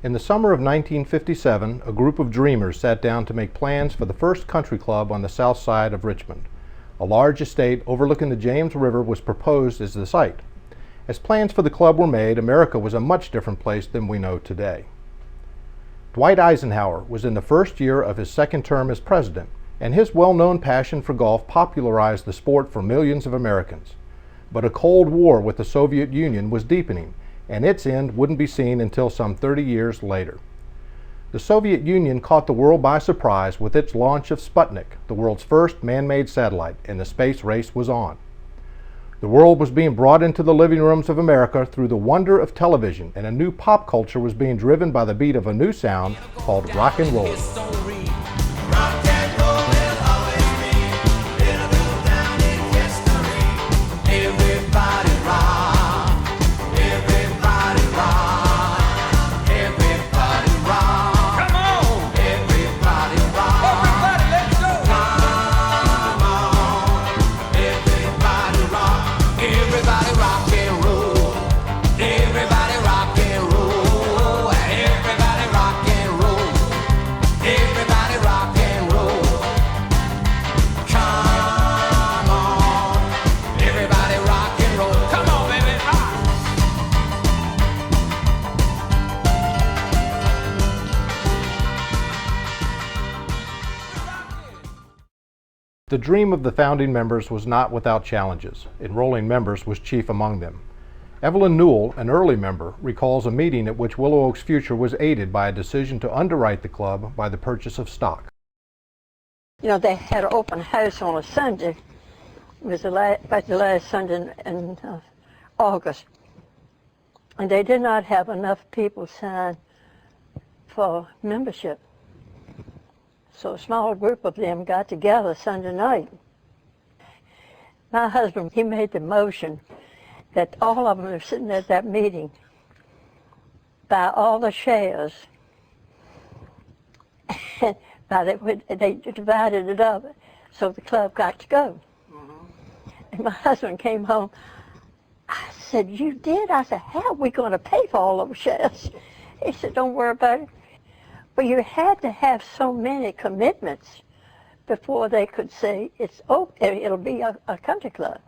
In the summer of 1957, a group of dreamers sat down to make plans for the first country club on the south side of Richmond. A large estate overlooking the James River was proposed as the site. As plans for the club were made, America was a much different place than we know today. Dwight Eisenhower was in the first year of his second term as president, and his well-known passion for golf popularized the sport for millions of Americans. But a Cold War with the Soviet Union was deepening, and its end wouldn't be seen until some 30 years later. The Soviet Union caught the world by surprise with its launch of Sputnik, the world's first man-made satellite, and the space race was on. The world was being brought into the living rooms of America through the wonder of television, and a new pop culture was being driven by the beat of a new sound called rock and roll. The dream of the founding members was not without challenges. Enrolling members was chief among them. Evelyn Newell, an early member, recalls a meeting at which Willow Oak's future was aided by a decision to underwrite the club by the purchase of stock. You know, they had an open house on a Sunday. It was the last Sunday in August. And they did not have enough people sign for membership. So a small group of them got together Sunday night. My husband, he made the motion that all of them were sitting at that meeting buy all the shares. They divided it up, so the club got to go. And my husband came home. I said, "You did?" I said, "How are we going to pay for all those shares?" He said, "Don't worry about it." But you had to have so many commitments before they could say it'll be a country club.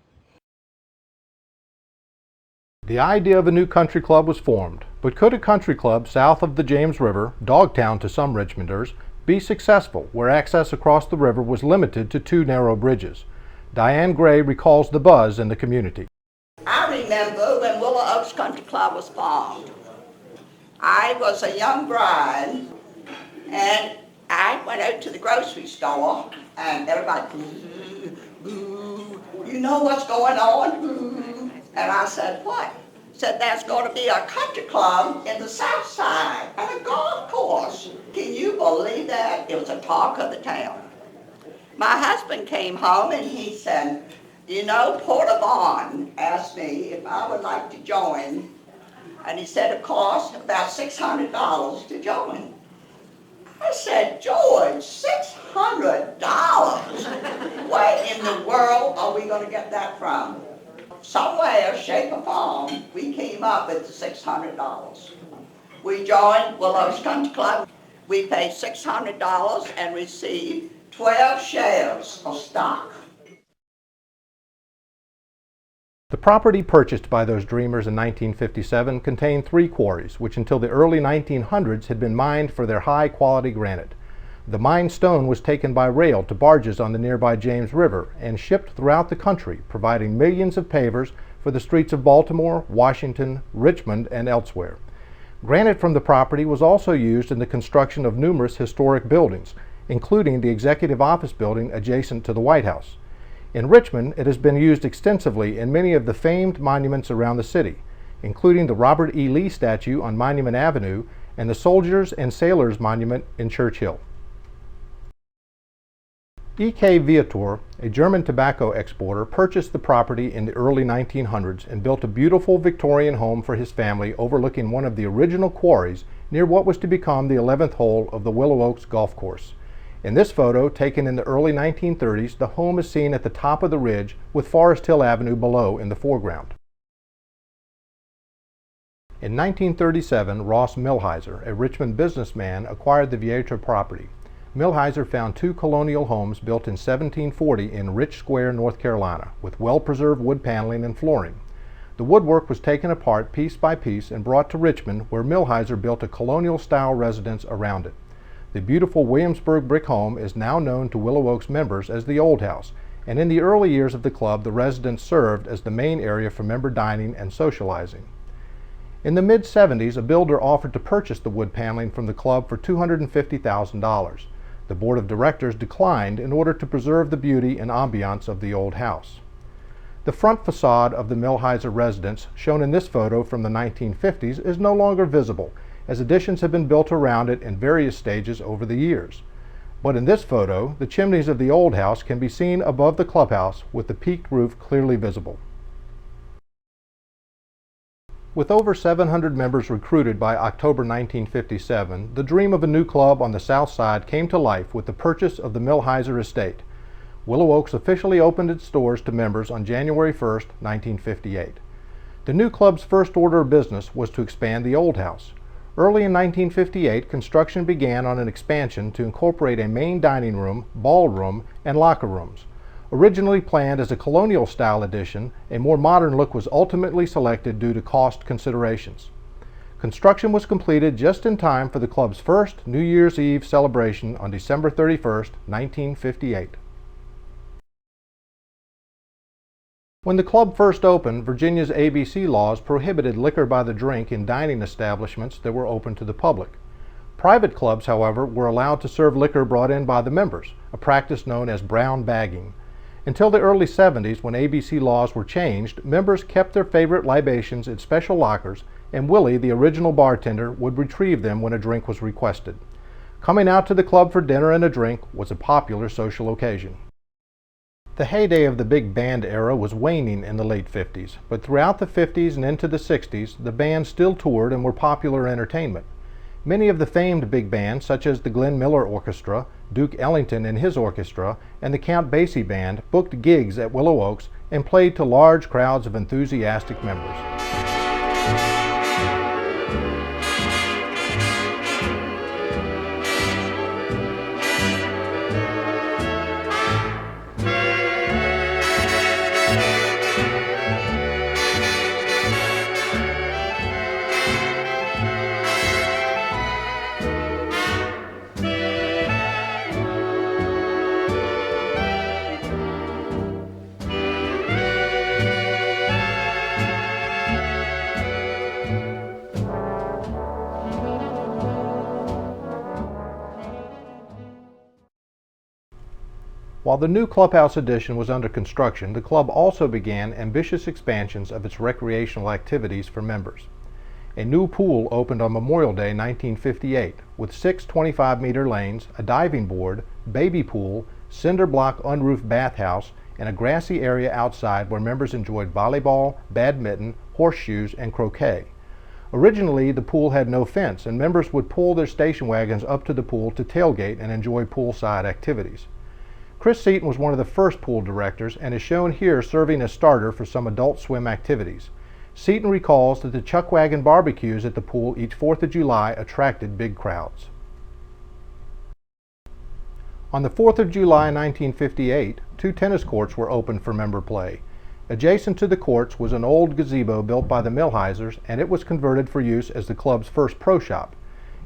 The idea of a new country club was formed, but could a country club south of the James River, Dogtown to some Richmonders, be successful where access across the river was limited to two narrow bridges? Diane Gray recalls the buzz in the community. I remember when Willow Oaks Country Club was formed. I was a young bride, and I went out to the grocery store, and everybody, boo, boo, you know what's going on, boo. And I said, what? Said, there's going to be a country club in the south side and a golf course. Can you believe that? It was a talk of the town. My husband came home and he said, you know, Porter Vaughn asked me if I would like to join. And he said it cost about $600 to join. I said, George, $600? Where in the world are we going to get that from? Somewhere, shape or form, we came up with the $600. We joined Willow's Country Club. We paid $600 and received 12 shares of stock. The property purchased by those dreamers in 1957 contained 3 quarries, which until the early 1900s had been mined for their high-quality granite. The mined stone was taken by rail to barges on the nearby James River and shipped throughout the country, providing millions of pavers for the streets of Baltimore, Washington, Richmond, and elsewhere. Granite from the property was also used in the construction of numerous historic buildings, including the Executive Office Building adjacent to the White House. In Richmond, it has been used extensively in many of the famed monuments around the city, including the Robert E. Lee statue on Monument Avenue and the Soldiers and Sailors Monument in Church Hill. E.K. Viator, a German tobacco exporter, purchased the property in the early 1900s and built a beautiful Victorian home for his family overlooking one of the original quarries near what was to become the 11th hole of the Willow Oaks golf course. In this photo, taken in the early 1930s, the home is seen at the top of the ridge with Forest Hill Avenue below in the foreground. In 1937, Ross Millhiser, a Richmond businessman, acquired the Vietra property. Millhiser found 2 colonial homes built in 1740 in Rich Square, North Carolina, with well-preserved wood paneling and flooring. The woodwork was taken apart piece by piece and brought to Richmond, where Millhiser built a colonial-style residence around it. The beautiful Williamsburg brick home is now known to Willow Oaks members as the Old House, and in the early years of the club, the residence served as the main area for member dining and socializing. In the mid-70s, a builder offered to purchase the wood paneling from the club for $250,000. The board of directors declined in order to preserve the beauty and ambiance of the old house. The front facade of the Millhiser residence, shown in this photo from the 1950s, is no longer visible, as additions have been built around it in various stages over the years. But in this photo, the chimneys of the old house can be seen above the clubhouse, with the peaked roof clearly visible. With over 700 members recruited by October 1957, the dream of a new club on the South Side came to life with the purchase of the Millhiser estate. Willow Oaks officially opened its doors to members on January 1, 1958. The new club's first order of business was to expand the old house. Early in 1958, construction began on an expansion to incorporate a main dining room, ballroom, and locker rooms. Originally planned as a colonial-style addition, a more modern look was ultimately selected due to cost considerations. Construction was completed just in time for the club's first New Year's Eve celebration on December 31, 1958. When the club first opened, Virginia's ABC laws prohibited liquor by the drink in dining establishments that were open to the public. Private clubs, however, were allowed to serve liquor brought in by the members, a practice known as brown bagging. Until the early 70s, when ABC laws were changed, members kept their favorite libations in special lockers, and Willie, the original bartender, would retrieve them when a drink was requested. Coming out to the club for dinner and a drink was a popular social occasion. The heyday of the big band era was waning in the late 50s, but throughout the 50s and into the 60s, the band still toured and were popular entertainment. Many of the famed big bands, such as the Glenn Miller Orchestra, Duke Ellington and his orchestra, and the Count Basie Band, booked gigs at Willow Oaks and played to large crowds of enthusiastic members. While the new clubhouse addition was under construction, the club also began ambitious expansions of its recreational activities for members. A new pool opened on Memorial Day 1958 with 6 25-meter lanes, a diving board, baby pool, cinder block unroofed bathhouse, and a grassy area outside where members enjoyed volleyball, badminton, horseshoes, and croquet. Originally, the pool had no fence, and members would pull their station wagons up to the pool to tailgate and enjoy poolside activities. Chris Seaton was one of the first pool directors and is shown here serving as starter for some adult swim activities. Seaton recalls that the chuck wagon barbecues at the pool each 4th of July attracted big crowds. On the 4th of July 1958, 2 tennis courts were opened for member play. Adjacent to the courts was an old gazebo built by the Millhisers, and it was converted for use as the club's first pro shop.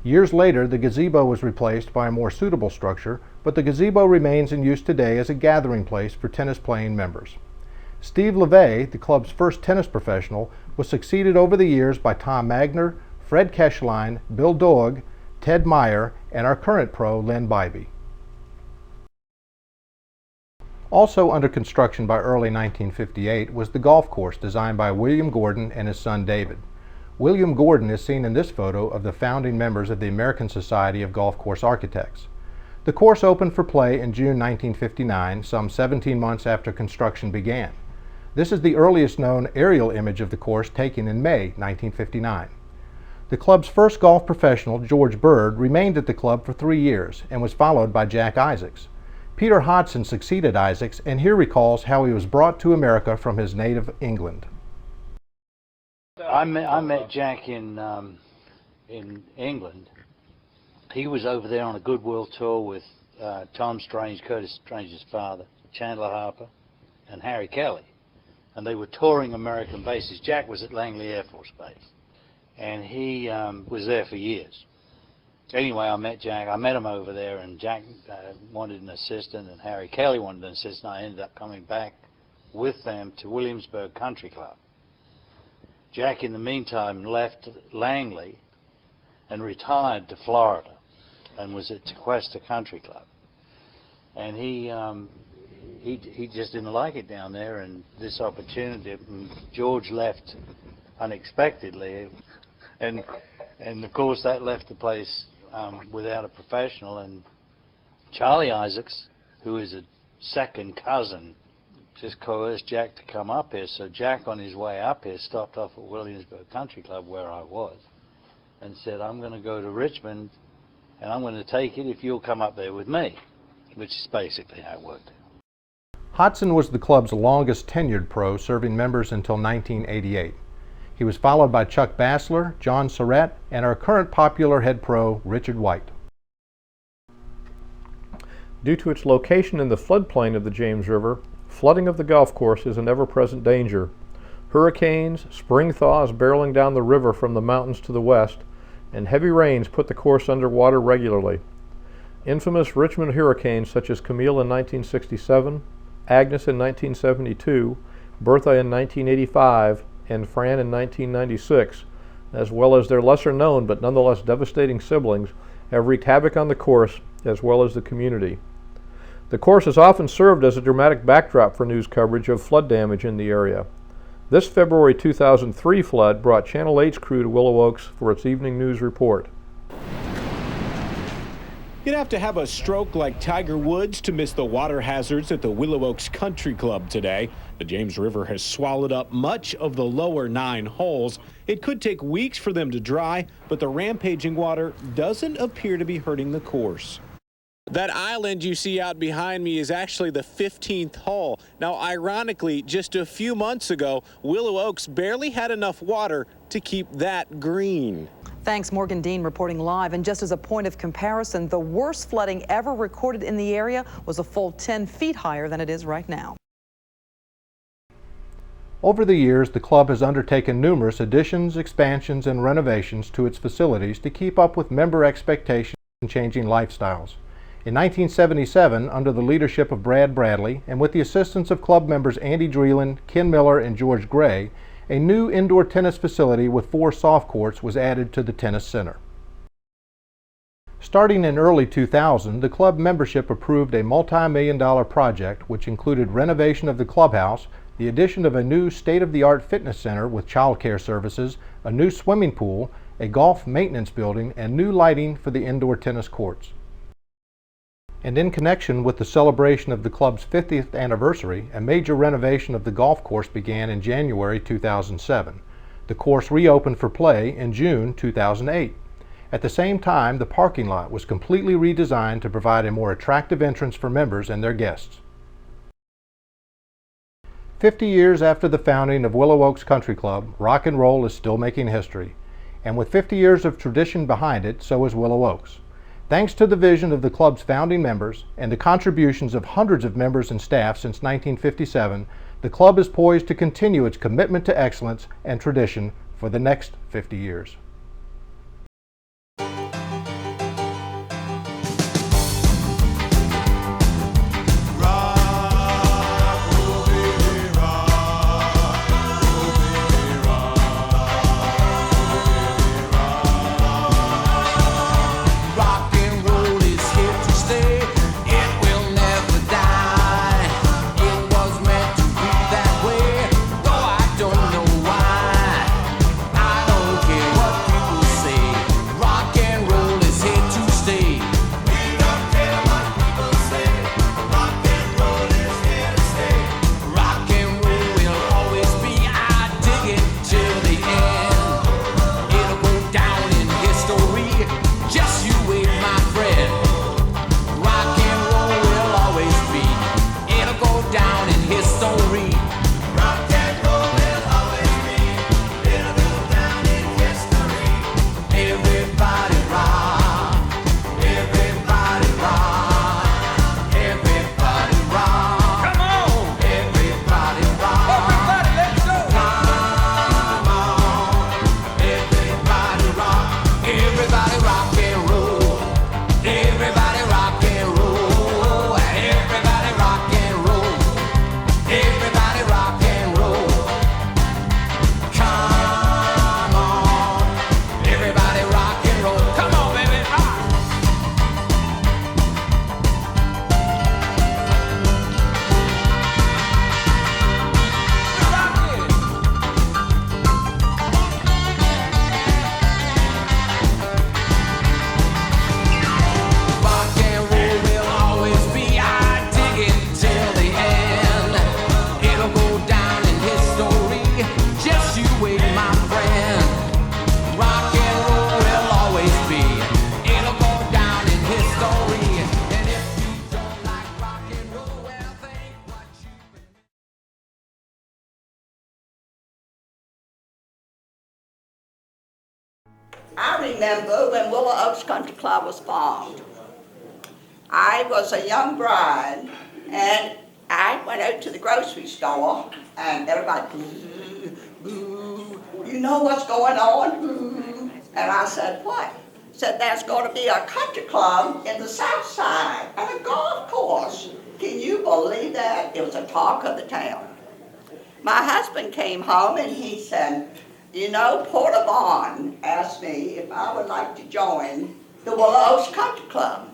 Years later, the gazebo was replaced by a more suitable structure, but the gazebo remains in use today as a gathering place for tennis-playing members. Steve LeVay, the club's first tennis professional, was succeeded over the years by Tom Magner, Fred Keschlein, Bill Doig, Ted Meyer, and our current pro, Len Bybee. Also under construction by early 1958 was the golf course designed by William Gordon and his son David. William Gordon is seen in this photo of the founding members of the American Society of Golf Course Architects. The course opened for play in June 1959, some 17 months after construction began. This is the earliest known aerial image of the course taken in May 1959. The club's first golf professional, George Bird, remained at the club for 3 years and was followed by Jack Isaacs. Peter Hodgson succeeded Isaacs, and here recalls how he was brought to America from his native England. I met Jack in England. He was over there on a goodwill tour with Tom Strange, Curtis Strange's father, Chandler Harper, and Harry Kelly. And they were touring American bases. Jack was at Langley Air Force Base, and he was there for years. Anyway, I met Jack. I met him over there, and Jack wanted an assistant, and Harry Kelly wanted an assistant. I ended up coming back with them to Williamsburg Country Club. Jack, in the meantime, left Langley and retired to Florida and was at Tequesta Country Club. And he just didn't like it down there, and this opportunity, and George left unexpectedly, and of course that left the place without a professional. And Charlie Isaacs, who is a second cousin, just coerced Jack to come up here. So Jack, on his way up here, stopped off at Williamsburg Country Club, where I was, and said, "I'm going to go to Richmond, and I'm going to take it if you'll come up there with me," which is basically how it worked. Hodson was the club's longest tenured pro, serving members until 1988. He was followed by Chuck Bassler, John Surratt, and our current popular head pro, Richard White. Due to its location in the floodplain of the James River, flooding of the golf course is an ever-present danger. Hurricanes, spring thaws barreling down the river from the mountains to the west, and heavy rains put the course underwater regularly. Infamous Richmond hurricanes such as Camille in 1967, Agnes in 1972, Bertha in 1985, and Fran in 1996, as well as their lesser-known but nonetheless devastating siblings, have wreaked havoc on the course as well as the community. The course has often served as a dramatic backdrop for news coverage of flood damage in the area. This February 2003 flood brought Channel 8's crew to Willow Oaks for its evening news report. You'd have to have a stroke like Tiger Woods to miss the water hazards at the Willow Oaks Country Club today. The James River has swallowed up much of the lower 9 holes. It could take weeks for them to dry, but the rampaging water doesn't appear to be hurting the course. That island you see out behind me is actually the 15th hole. Now, ironically, just a few months ago, Willow Oaks barely had enough water to keep that green. Thanks, Morgan Dean reporting live. And just as a point of comparison, the worst flooding ever recorded in the area was a full 10 feet higher than it is right now. Over the years, the club has undertaken numerous additions, expansions, and renovations to its facilities to keep up with member expectations and changing lifestyles. In 1977, under the leadership of Brad Bradley, and with the assistance of club members Andy Dreeland, Ken Miller, and George Gray, a new indoor tennis facility with 4 soft courts was added to the tennis center. Starting in early 2000, the club membership approved a multi-million-dollar project which included renovation of the clubhouse, the addition of a new state-of-the-art fitness center with child care services, a new swimming pool, a golf maintenance building, and new lighting for the indoor tennis courts. And in connection with the celebration of the club's 50th anniversary, a major renovation of the golf course began in January 2007. The course reopened for play in June 2008. At the same time, the parking lot was completely redesigned to provide a more attractive entrance for members and their guests. 50 years after the founding of Willow Oaks Country Club, rock and roll is still making history. And with 50 years of tradition behind it, so is Willow Oaks. Thanks to the vision of the club's founding members and the contributions of hundreds of members and staff since 1957, the club is poised to continue its commitment to excellence and tradition for the next 50 years. What remember when Willow Oaks Country Club was formed. I was a young bride, and I went out to the grocery store, and everybody, boo, boo, you know what's going on? Boo. And I said, what? Said there's going to be a country club in the south side and a golf course. Can you believe that? It was a talk of the town. My husband came home and he said, you know, Porter Vaughn asked me if I would like to join the Willow Oaks Country Club.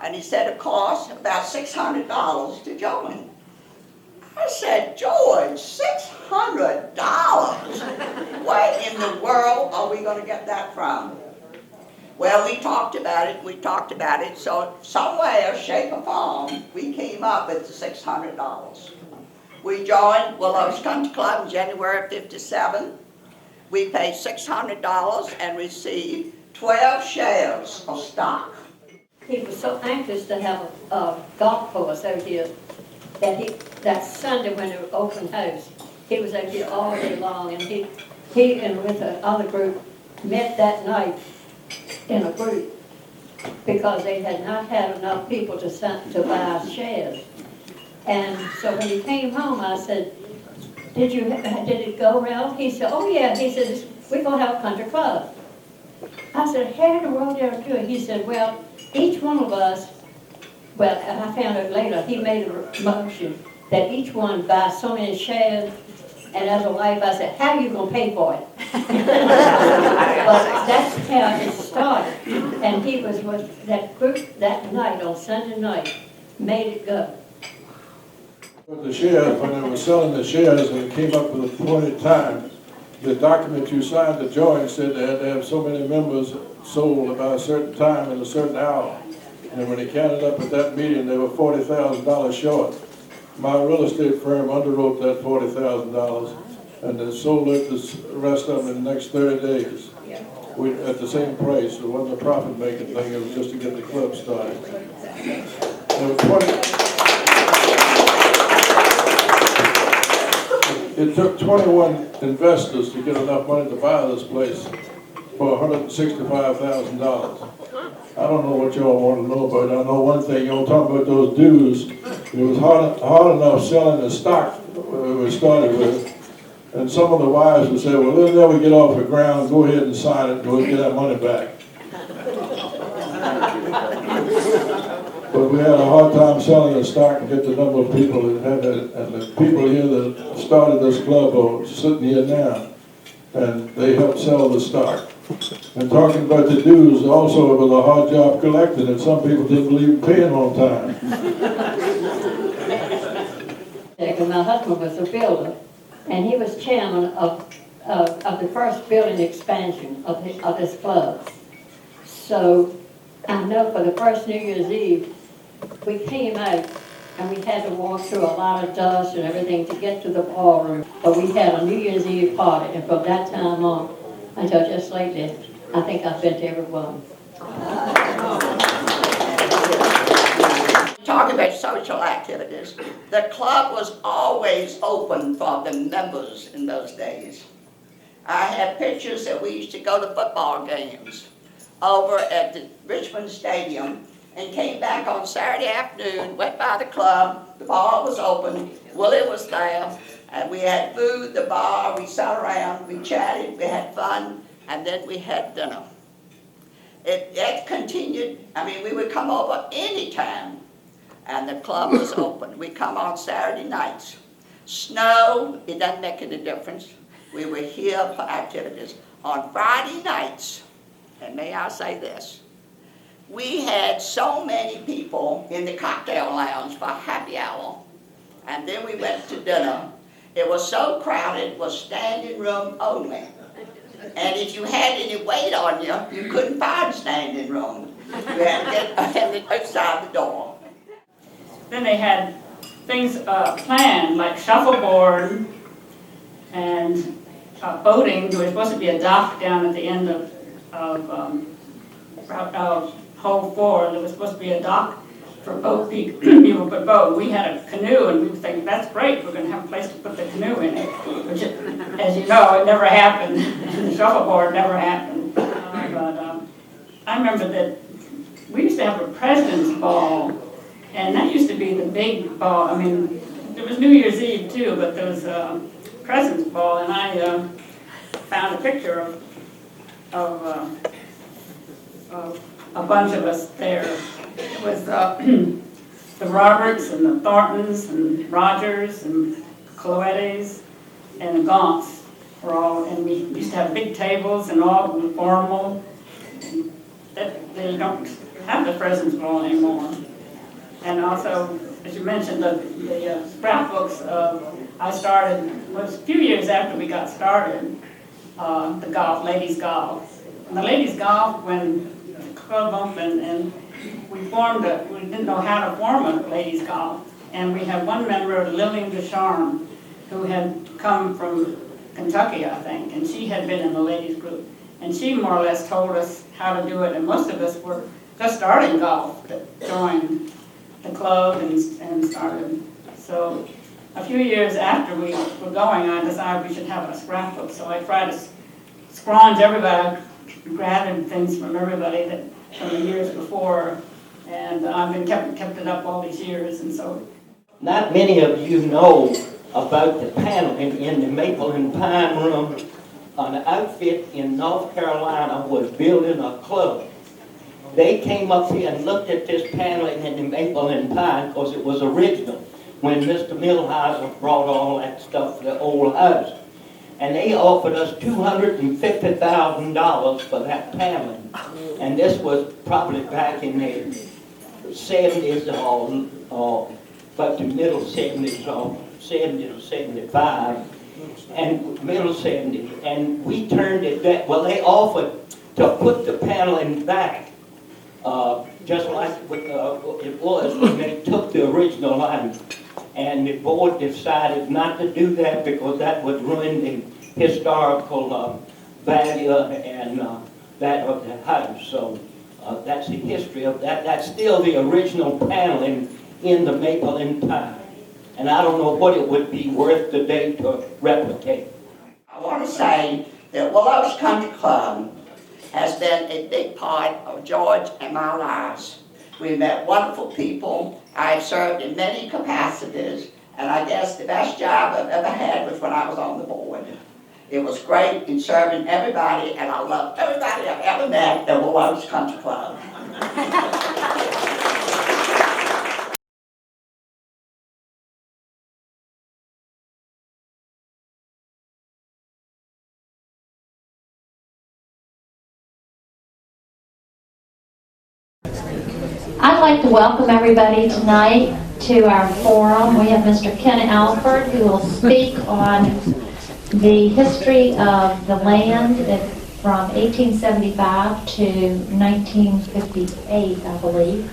And he said it costs about $600 to join. I said, George, $600? Where in the world are we going to get that from? Well, we talked about it, so somewhere, shape or form, we came up with the $600. We joined Willow Oaks Country Club in January of '57. We paid $600 and received 12 shares of stock. He was so anxious to have a golf course out here that Sunday when it was open house, he was out here all day long, and he and with the other group met that night in a group because they had not had enough people to buy shares. And so when he came home, I said, did it go well? He said, oh yeah. He said, we're going to have a country club. I said, how in the world did I do it? He said, well, each one of us, well, and I found out later, he made a motion that each one buy so many shares, and as a wife, I said, how are you going to pay for it? But that's how it started. And he was with that group that night, on Sunday night, made it go. The shares, when they were selling the shares and it came up with a appointed time, the document you signed to join said they had to have so many members sold by a certain time and a certain hour. And when they counted up at that meeting, they were $40,000 short. My real estate firm underwrote that $40,000 and then sold it the rest of them in the next 30 days. At the same price. It wasn't a profit-making thing, it was just to get the club started. It took 21 investors to get enough money to buy this place for $165,000. I don't know what y'all want to know, but I know one thing. Y'all talk about those dues. It was hard enough selling the stock we started with. And some of the wives would say, well, let's never get off the ground, go ahead and sign it, and we'll get that money back. But we had a hard time selling the stock and get the number of people that had it. And the people here that started this club are sitting here now. And they helped sell the stock. And talking about the dues, also it was a hard job collecting, and some people didn't believe in paying on time. My husband was a builder, and he was chairman of the first building expansion of this club. So I know for the first New Year's Eve, we came out and we had to walk through a lot of dust and everything to get to the ballroom. But we had a New Year's Eve party, and from that time on, until just lately, I think I've been to every one. Talking about social activities, the club was always open for the members in those days. I have pictures that we used to go to football games over at the Richmond Stadium and came back on Saturday afternoon, went by the club, the bar was open, Willie was there, and we had food, the bar, we sat around, we chatted, we had fun, and then we had dinner. It continued. I mean, we would come over anytime, and the club was open. We come on Saturday nights. Snow, it doesn't make any difference. We were here for activities. On Friday nights, and may I say this, we had so many people in the cocktail lounge for happy hour, and then we went to dinner. It was so crowded, it was standing room only. And if you had any weight on you, you couldn't find standing room. You had to get outside the door. Then they had things planned, like shuffleboard and boating. There was supposed to be a dock down at the end of Hole 4. There was supposed to be a dock for boat people put boat. We had a canoe, and we were thinking, that's great, we're going to have a place to put the canoe in it. Which, as you know, it never happened. The shuffleboard never happened. But I remember that we used to have a president's ball, and that used to be the big ball. I mean, there was New Year's Eve too, but there was a president's ball, and I found a picture of a bunch of us there. It was the Roberts and the Thorntons and Rogers and Cloettes and the Gaunts were all, and we used to have big tables and all formal. They don't have the president's ball anymore. And also, as you mentioned, the scrapbooks, I started, was a few years after we got started, the golf, ladies golf. And the ladies golf, when the club opened, and we didn't know how to form a ladies golf. And we had one member, Lillian Descharnes, who had come from Kentucky, I think, and she had been in the ladies group. And she more or less told us how to do it, and most of us were just starting golf that joined the club and started. So a few years after we were going, I decided we should have a scrapbook. So I tried to scrounge everybody, gathered things from everybody from the years before, and I've been kept it up all these years. And so, not many of you know about the paneling in the Maple and Pine room. An outfit in North Carolina was building a club. They came up here and looked at this paneling in the Maple and Pine because it was original when Mr. Millhauser brought all that stuff to the old house. And they offered us $250,000 for that paneling. And this was probably back in the 70s or but the middle 70s or 70 or 75. And middle 70s, and we turned it back. Well, they offered to put the paneling back, just like it was when they took the original line. And the board decided not to do that because that would ruin the historical value and that of the house. So that's the history of that. That's still the original paneling in the Maple and Pine. And I don't know what it would be worth today to replicate. I want to say that Willow's Country Club has been a big part of George and my lives. We met wonderful people. I've served in many capacities, and I guess the best job I've ever had was when I was on the board. It was great in serving everybody, and I love everybody I've ever met at Willow's Country Club. I'd like to welcome everybody tonight to our forum. We have Mr. Ken Alford, who will speak on the history of the land from 1875 to 1958, I believe.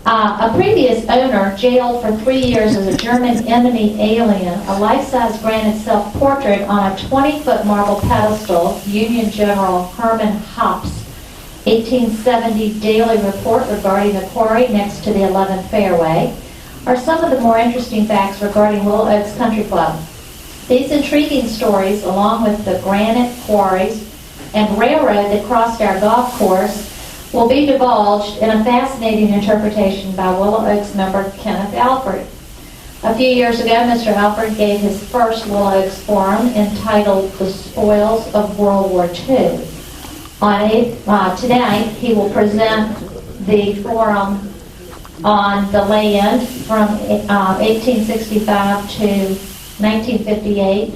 A previous owner jailed for 3 years as a German enemy alien, a life-size granite self-portrait on a 20-foot marble pedestal, Union General Herman Hopp's 1870 daily report regarding the quarry next to the 11th fairway are some of the more interesting facts regarding Willow Oaks Country Club. These intriguing stories, along with the granite quarries and railroad that crossed our golf course, will be divulged in a fascinating interpretation by Willow Oaks member Kenneth Alford. A few years ago, Mr. Alford gave his first Willow Oaks forum entitled The Spoils of World War II. Tonight, he will present the forum on the land from 1865 to 1958.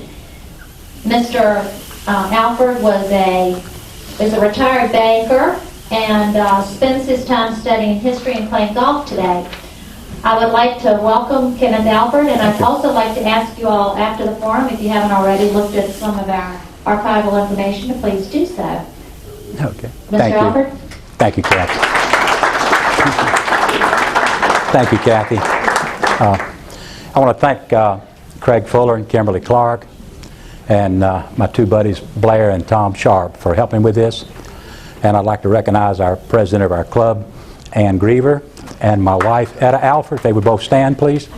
Mr. Alford is a retired banker and spends his time studying history and playing golf today. I would like to welcome Kenneth Alford, and I'd also like to ask you all after the forum, if you haven't already looked at some of our archival information, to please do so. Okay. Mr. Alford? Thank you, Kathy. Thank you, Kathy. I want to thank Craig Fuller and Kimberly Clark and my two buddies Blair and Tom Sharp for helping with this. And I'd like to recognize our president of our club, Ann Griever, and my wife, Etta Alford. If they would both stand, please.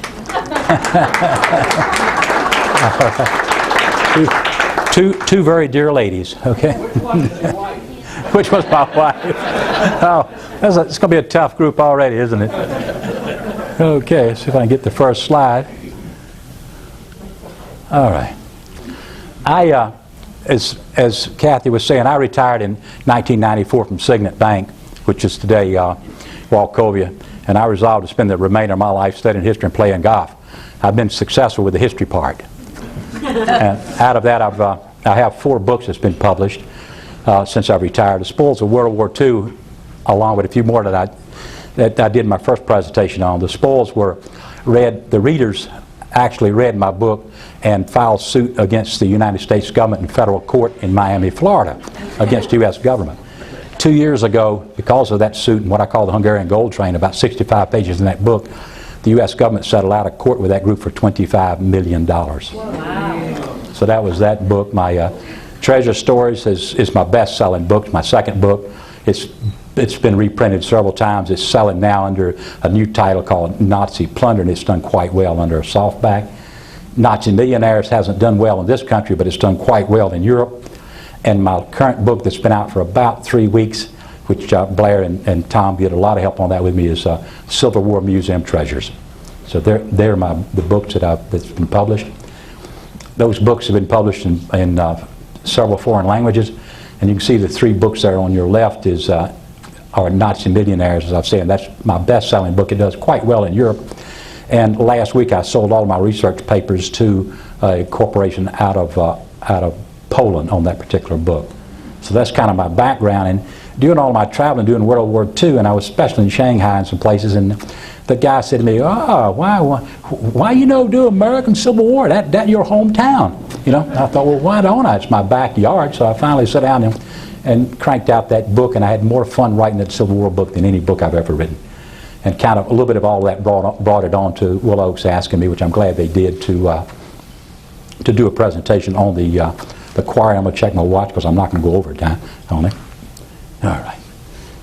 Two very dear ladies, okay? which was my wife. Oh, it's going to be a tough group already, isn't it? Okay, let's see if I can get the first slide. All right. As Kathy was saying, I retired in 1994 from Signet Bank, which is today Wachovia, and I resolved to spend the remainder of my life studying history and playing golf. I've been successful with the history part. And out of that, I have 4 books that's been published since I retired. The Spoils of World War II, along with a few more that I did my first presentation on. The spoils were read, the readers actually read my book and filed suit against the United States government in federal court in Miami, Florida, against the U.S. government. 2 years ago, because of that suit and what I call the Hungarian Gold Train, about 65 pages in that book, the U.S. government settled out of court with that group for $25 million. Wow. So that was that book. My Treasure Stories is my best-selling book, my second book. It's been reprinted several times. It's selling now under a new title called Nazi Plunder, and it's done quite well under a softback. Nazi Millionaires hasn't done well in this country, but it's done quite well in Europe. And my current book that's been out for about 3 weeks, which Blair and Tom get a lot of help on that with me, is Civil War Museum Treasures. So they're the books that's been published. Those books have been published in several foreign languages, and you can see the 3 books there on your left are Nazi Millionaires, as I've said. That's my best-selling book. It does quite well in Europe. And last week I sold all of my research papers to a corporation out of Poland on that particular book. So that's kind of my background. And doing all my traveling, doing World War II, and I was especially in Shanghai and some places, and the guy said to me, why you do American Civil War? That your hometown. You know, and I thought, well, why don't I? It's my backyard. So I finally sat down and cranked out that book, and I had more fun writing that Civil War book than any book I've ever written. And kind of a little bit of all that brought it on to Willow Oaks asking me, which I'm glad they did, to do a presentation on the quarry. I'm going to check my watch because I'm not going to go over time on it. All right.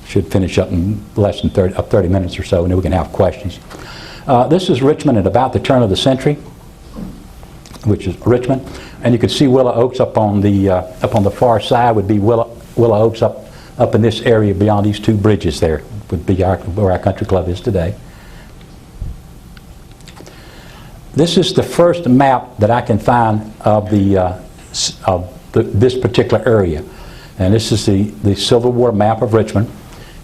Should finish up in less than 30 minutes or so, and then we can have questions. This is Richmond at about the turn of the century, which is Richmond. And you can see Willow Oaks up on the far side would be Willow Oaks up in this area beyond these 2 bridges there would be where our country club is today. This is the first map that I can find of this particular area. And this is the Civil War map of Richmond.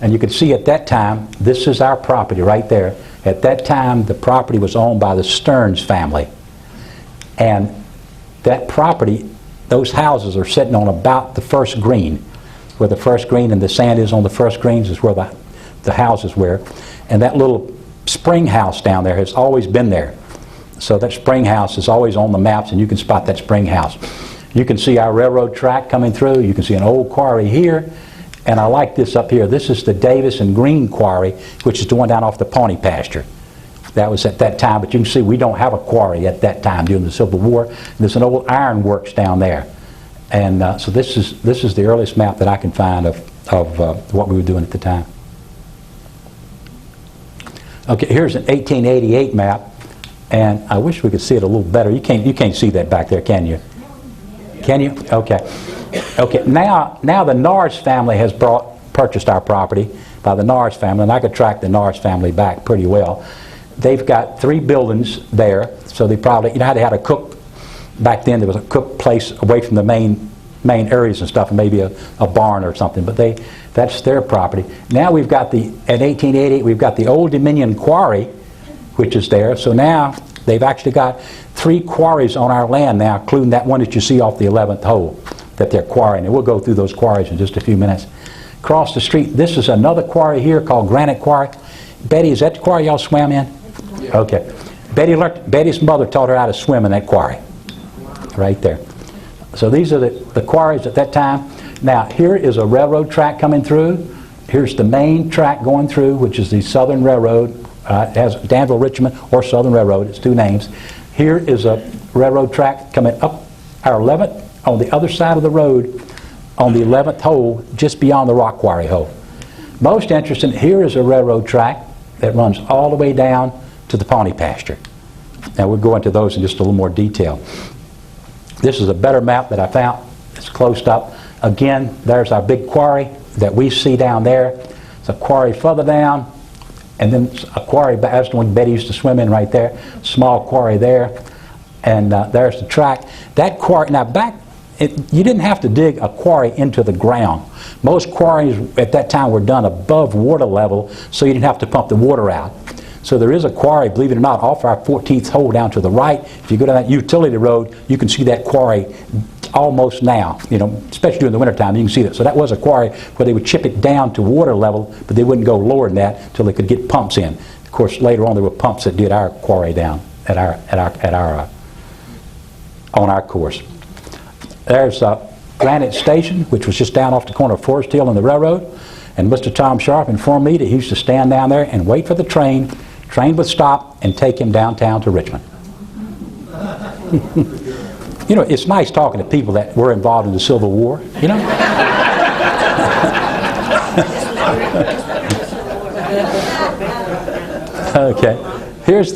And you can see at that time, this is our property right there. At that time, the property was owned by the Stearns family. And that property, those houses are sitting on about the first green. Where the first green and the sand is on the first greens is where the houses were. And that little spring house down there has always been there. So that spring house is always on the maps, and you can spot that spring house. You can see our railroad track coming through. You can see an old quarry here. And I like this up here. This is the Davis and Green quarry, which is the one down off the Pawnee pasture. That was at that time, but you can see we don't have a quarry at that time during the Civil War. There's an old iron works down there. And so this is the earliest map that I can find of what we were doing at the time. Okay, here's an 1888 map, and I wish we could see it a little better. You can't see that back there, can you? Can you? Okay. Okay. Now the Norris family has purchased our property by the Norris family, and I could track the Norris family back pretty well. They've got 3 buildings there, so they probably, you know how they had a cook back then. There was a cook place away from the main areas and stuff, and maybe a barn or something. But that's their property. Now we've got at 1888, we've got the Old Dominion Quarry, which is there. So now they've actually got 3 quarries on our land now, including that one that you see off the 11th hole that they're quarrying. And we'll go through those quarries in just a few minutes. Across the street, this is another quarry here called Granite Quarry. Betty, is that the quarry y'all swam in? Yeah. Okay. Betty's mother taught her how to swim in that quarry. Right there. So these are the quarries at that time. Now here is a railroad track coming through. Here's the main track going through, which is the Southern Railroad. It has Danville, Richmond, or Southern Railroad. It's 2 names. Here is a railroad track coming up our 11th, on the other side of the road, on the 11th hole, just beyond the rock quarry hole. Most interesting, here is a railroad track that runs all the way down to the Pawnee pasture. Now we'll go into those in just a little more detail. This is a better map that I found. It's closed up. Again, there's our big quarry that we see down there. It's a quarry further down, and then a quarry, that's the one Betty used to swim in right there, small quarry there, and there's the track. That quarry, now you didn't have to dig a quarry into the ground. Most quarries at that time were done above water level, so you didn't have to pump the water out. So there is a quarry, believe it or not, off our 14th hole down to the right. If you go down that utility road, you can see that quarry almost now, you know, especially during the wintertime, you can see that. So that was a quarry where they would chip it down to water level, but they wouldn't go lower than that until they could get pumps in. Of course, later on there were pumps that did our quarry down at on our course. There's Granite Station, which was just down off the corner of Forest Hill and the railroad. And Mr. Tom Sharp informed me that he used to stand down there and wait for the train. Train would stop and take him downtown to Richmond. You know, it's nice talking to people that were involved in the Civil War, you know? Okay. Here's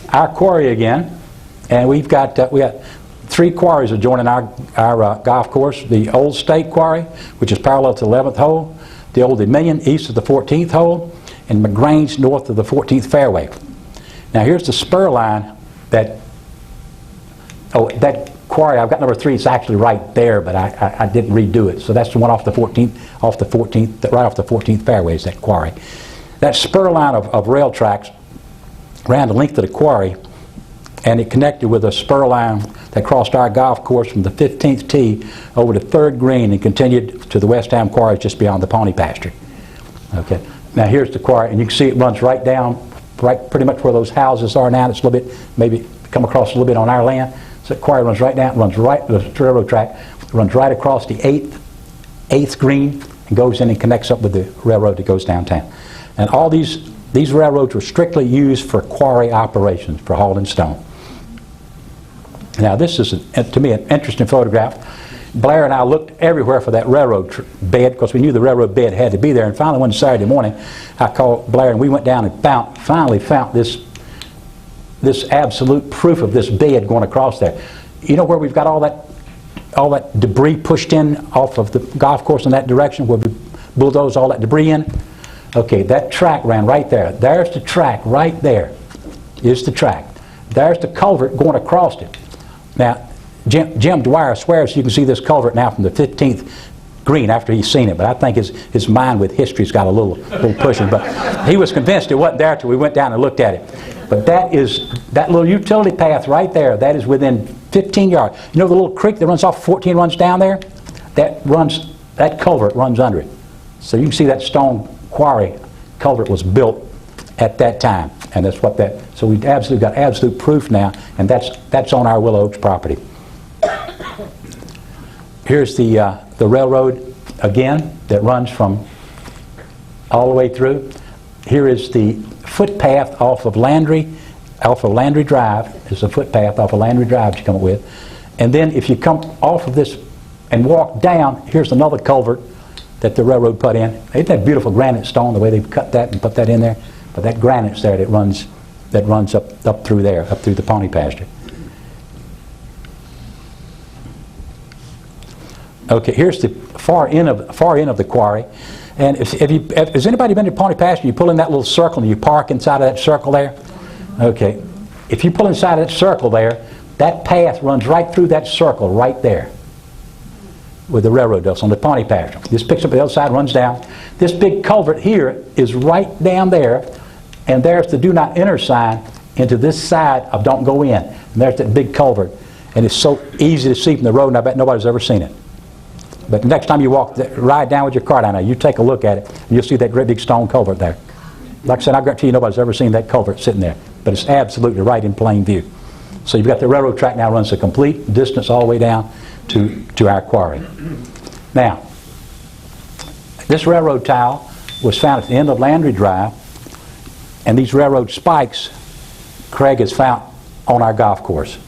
our quarry again. And we got 3 quarries adjoining our golf course. The Old State Quarry, which is parallel to the 11th hole, the Old Dominion east of the 14th hole, and McGrange north of the 14th fairway. Now here's the spur line that quarry, I've got number 3, it's actually right there, but I didn't redo it. So that's the one off the 14th, right off the 14th fairway is that quarry. That spur line of rail tracks ran the length of the quarry, and it connected with a spur line that crossed our golf course from the 15th tee over to 3rd green and continued to the West Ham quarry just beyond the pony pasture. Okay. Now here's the quarry, and you can see it runs right down, right pretty much where those houses are now. It's a little bit, maybe come across a little bit on our land. So the quarry runs right down, runs right, the railroad track runs right across the 8th green and goes in and connects up with the railroad that goes downtown. And all these railroads were strictly used for quarry operations, for hauling stone. Now this is, to me, an interesting photograph. Blair and I looked everywhere for that railroad bed because we knew the railroad bed had to be there. And finally one Saturday morning, I called Blair and we went down and finally found this absolute proof of this bed going across there. You know where we've got all that debris pushed in off of the golf course in that direction, where we bulldozed all that debris in? Okay, that track ran right there. There's the track right there. Is the track. There's the culvert going across it. Now, Jim Dwyer swears you can see this culvert now from the 15th green after he's seen it, but I think his mind with history's got a little pushing. But he was convinced it wasn't there till we went down and looked at it. But that little utility path right there, that is within 15 yards. You know the little creek that runs off 14 runs down there? That culvert runs under it. So you can see that stone quarry culvert was built at that time. And that's what so we've absolutely got absolute proof now, and that's on our Willow Oaks property. Here's the railroad again that runs from all the way through. Here is the footpath off of Landry Drive. There's a footpath off of Landry Drive you come up with. And then if you come off of this and walk down, here's another culvert that the railroad put in. Isn't that beautiful granite stone, the way they've cut that and put that in there? But that granite's there that runs up through there, up through the pony pasture. Okay, here's the far end of the quarry. And has anybody been to pony pasture? You pull in that little circle and you park inside of that circle there? Okay. If you pull inside of that circle there, that path runs right through that circle right there where the railroad does on the pony pasture. This picks up the other side, runs down. This big culvert here is right down there, and there's the do not enter sign into this side of don't go in. And there's that big culvert. And it's so easy to see from the road, and I bet nobody's ever seen it. But the next time you ride down with your car down there, you take a look at it, and you'll see that great big stone culvert there. Like I said, I guarantee you nobody's ever seen that culvert sitting there. But it's absolutely right in plain view. So you've got the railroad track now runs the complete distance all the way down to our quarry. Now, this railroad tile was found at the end of Landry Drive, and these railroad spikes Craig has found on our golf course.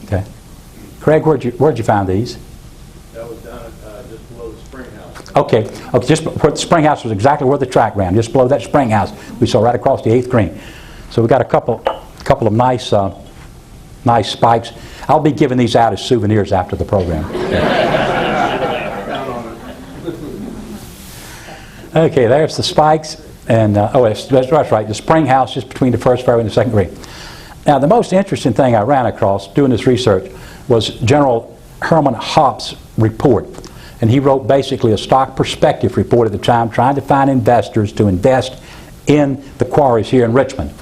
Okay, Craig, where'd you find these? That was down just below the spring house. Okay, just where the spring house was exactly where the track ran, just below that spring house. We saw right across the 8th green. So we got a couple of nice spikes. I'll be giving these out as souvenirs after the program. Okay, there's the spikes, and that's right, the spring house just between the first ferry and the second grade. Now, the most interesting thing I ran across doing this research was General Herman Hopp's report. And he wrote basically a stock perspective report at the time, trying to find investors to invest in the quarries here in Richmond.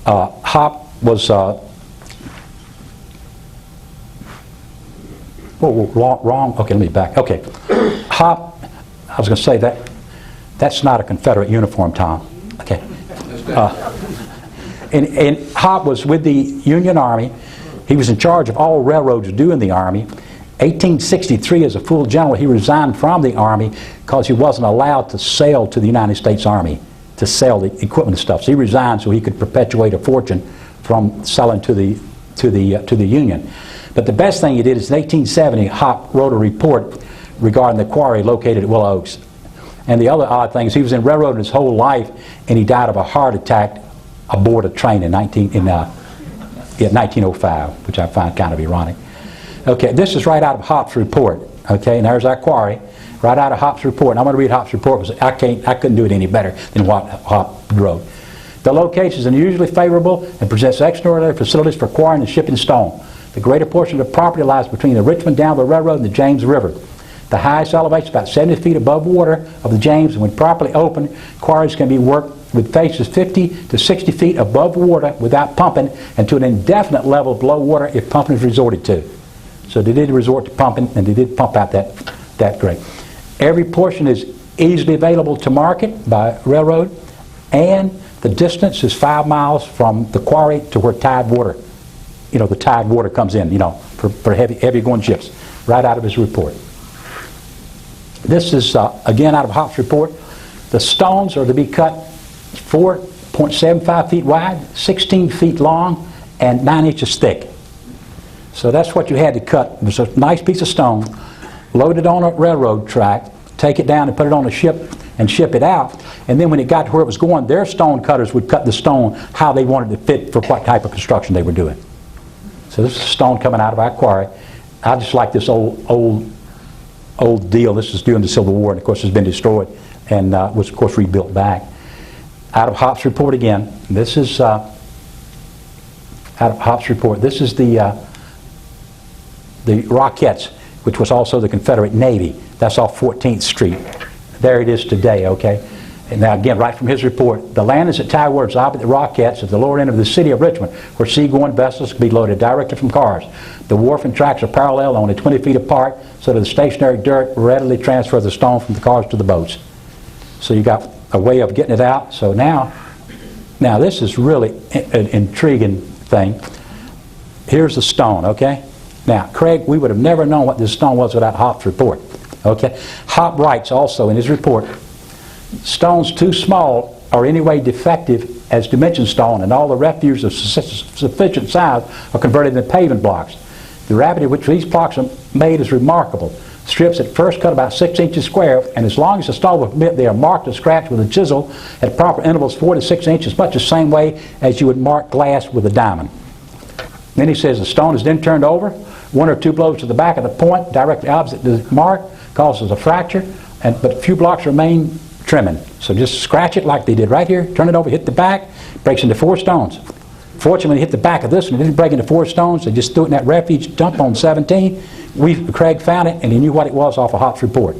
Hopp was wrong. Okay, let me back. Okay, Hopp. I was going to say that's not a Confederate uniform, Tom. Okay. And Hopp was with the Union Army. He was in charge of all railroads due in the Army. 1863, as a full general, he resigned from the Army because he wasn't allowed to sell to the United States Army, to sell the equipment and stuff. So he resigned so he could perpetuate a fortune from selling to the Union. But the best thing he did is in 1870, Hopp wrote a report regarding the quarry located at Willow Oaks. And the other odd thing is he was in railroad his whole life, and he died of a heart attack aboard a train in 1905, which I find kind of ironic. Okay, this is right out of Hopp's report. Okay, and there's our quarry, right out of Hopp's report. And I'm going to read Hopp's report because I couldn't do it any better than what Hopp wrote. The location is unusually favorable and presents extraordinary facilities for quarrying and shipping stone. The greater portion of the property lies between the Richmond Downville Railroad and the James River. The highest elevation is about 70 feet above water of the James, and when properly opened, quarries can be worked with faces 50 to 60 feet above water without pumping, and to an indefinite level below water if pumping is resorted to. So they did resort to pumping, and they did pump out that grade. Every portion is easily available to market by railroad, and the distance is 5 miles from the quarry to where tide water, the tide water comes in, for heavy going ships, right out of his report. This is, again, out of Hopp's report. The stones are to be cut 4.75 feet wide, 16 feet long, and 9 inches thick. So that's what you had to cut. It was a nice piece of stone, loaded on a railroad track, take it down and put it on a ship and ship it out. And then when it got to where it was going, their stone cutters would cut the stone how they wanted it to fit for what type of construction they were doing. So this is stone coming out of our quarry. I just like this old deal. This is during the Civil War, and of course it's been destroyed and was of course rebuilt back. Out of Hopp's report again. This is out of Hopp's report. This is the Rockettes, which was also the Confederate Navy. That's off 14th Street. There it is today, okay? And now again, right from his report, the land is at Tideworks opposite the Rockettes at the lower end of the city of Richmond, where seagoing vessels can be loaded directly from cars. The wharf and tracks are parallel, only 20 feet apart, so that the stationary dirt readily transfers the stone from the cars to the boats. So you got a way of getting it out. So now this is really an intriguing thing. Here's the stone, okay? Now, Craig, we would have never known what this stone was without Hopp's report. Okay? Hopp writes also in his report, stones too small or anyway defective as dimension stone, and all the refuse of sufficient size are converted into paving blocks. The rapidity with which these blocks are made is remarkable. Strips at first cut about 6 inches square, and as long as the stone will permit, they are marked and scratched with a chisel at proper intervals 4 to 6 inches, much the same way as you would mark glass with a diamond. Then he says the stone is then turned over. 1 or 2 blows to the back of the point, directly opposite the mark, causes a fracture, but few blocks remain trimming. So just scratch it like they did right here, turn it over, hit the back, breaks into 4 stones. Fortunately, when he hit the back of this one, it didn't break into 4 stones. They just threw it in that refuge dump on 17. Craig found it, and he knew what it was off of Hopp's report.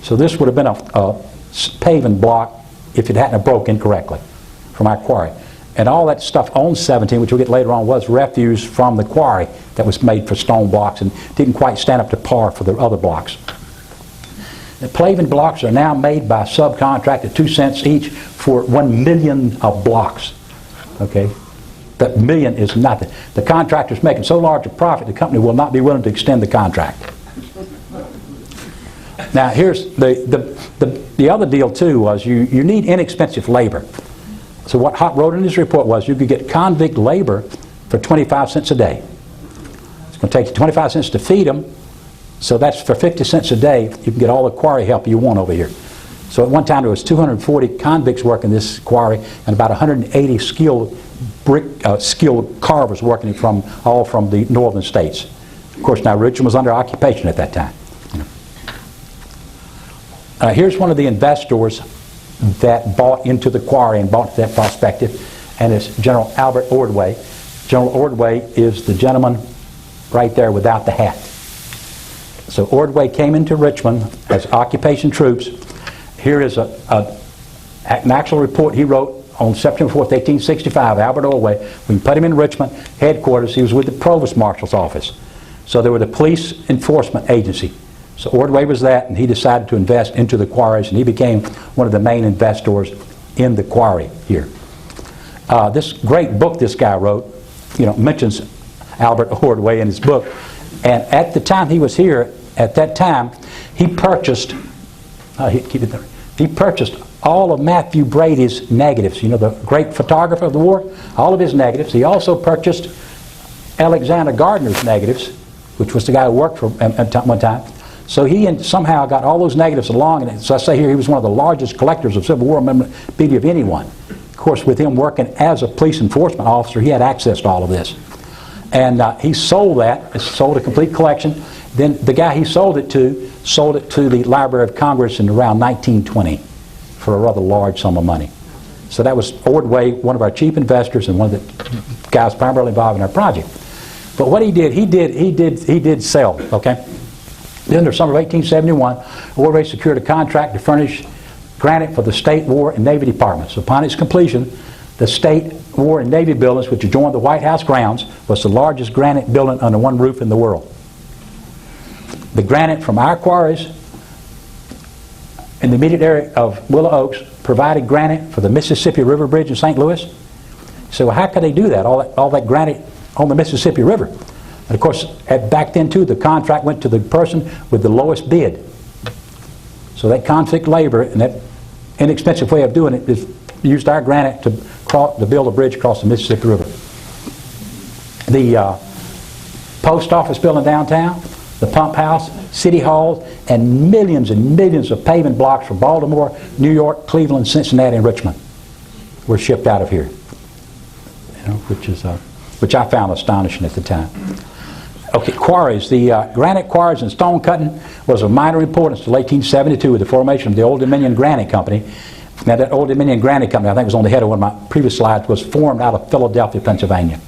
So this would have been a paving block if it hadn't have broken correctly from our quarry. And all that stuff on 17, which we'll get later on, was refuse from the quarry that was made for stone blocks and didn't quite stand up to par for the other blocks. The paving blocks are now made by subcontract at 2 cents each for 1 million of blocks. Okay? That million is nothing. The contractor's making so large a profit, the company will not be willing to extend the contract. Now here's the other deal too was you need inexpensive labor. So what Hopp wrote in his report was you could get convict labor for 25 cents a day. It's going to take you 25 cents to feed them, so that's for 50 cents a day. You can get all the quarry help you want over here. So at one time there was 240 convicts working this quarry and about 180 skilled carvers working all from the northern states. Of course, now Richmond was under occupation at that time. Here's one of the investors that bought into the quarry and bought that prospective, and it's General Albert Ordway. General Ordway is the gentleman right there without the hat. So Ordway came into Richmond as occupation troops. Here is an actual report he wrote on September 4th, 1865, Albert Ordway. We put him in Richmond headquarters. He was with the Provost Marshal's office. So they were the police enforcement agency. So Ordway was that, and he decided to invest into the quarries, and he became one of the main investors in the quarry here. This great book this guy wrote, mentions Albert Ordway in his book. And at the time he was here, at that time, he purchased all of Matthew Brady's negatives. The great photographer of the war, all of his negatives. He also purchased Alexander Gardner's negatives, which was the guy who worked for him at one time. So he somehow got all those negatives along, and so I say here he was one of the largest collectors of Civil War memorabilia of anyone. Of course, with him working as a police enforcement officer, he had access to all of this. And he sold that, sold a complete collection. Then the guy he sold it to the Library of Congress in around 1920 for a rather large sum of money. So that was Ordway, one of our chief investors and one of the guys primarily involved in our project. But what he did sell, okay? Then in the summer of 1871, Ordway secured a contract to furnish granite for the State War and Navy departments. Upon its completion, the State War and Navy buildings, which adjoined the White House grounds, was the largest granite building under one roof in the world. The granite from our quarries in the immediate area of Willow Oaks provided granite for the Mississippi River Bridge in St. Louis. So well, how could they do that? All that granite on the Mississippi River. And of course, back then too, the contract went to the person with the lowest bid. So that conflict labor and that inexpensive way of doing it is used our granite to build a bridge across the Mississippi River. The post office building downtown, the pump house, city halls, and millions of pavement blocks from Baltimore, New York, Cleveland, Cincinnati, and Richmond were shipped out of here. Which I found astonishing at the time. Okay, quarries. The granite quarries and stone cutting was of minor importance until 1872 with the formation of the Old Dominion Granite Company. Now that Old Dominion Granite Company, I think was on the head of one of my previous slides, was formed out of Philadelphia, Pennsylvania.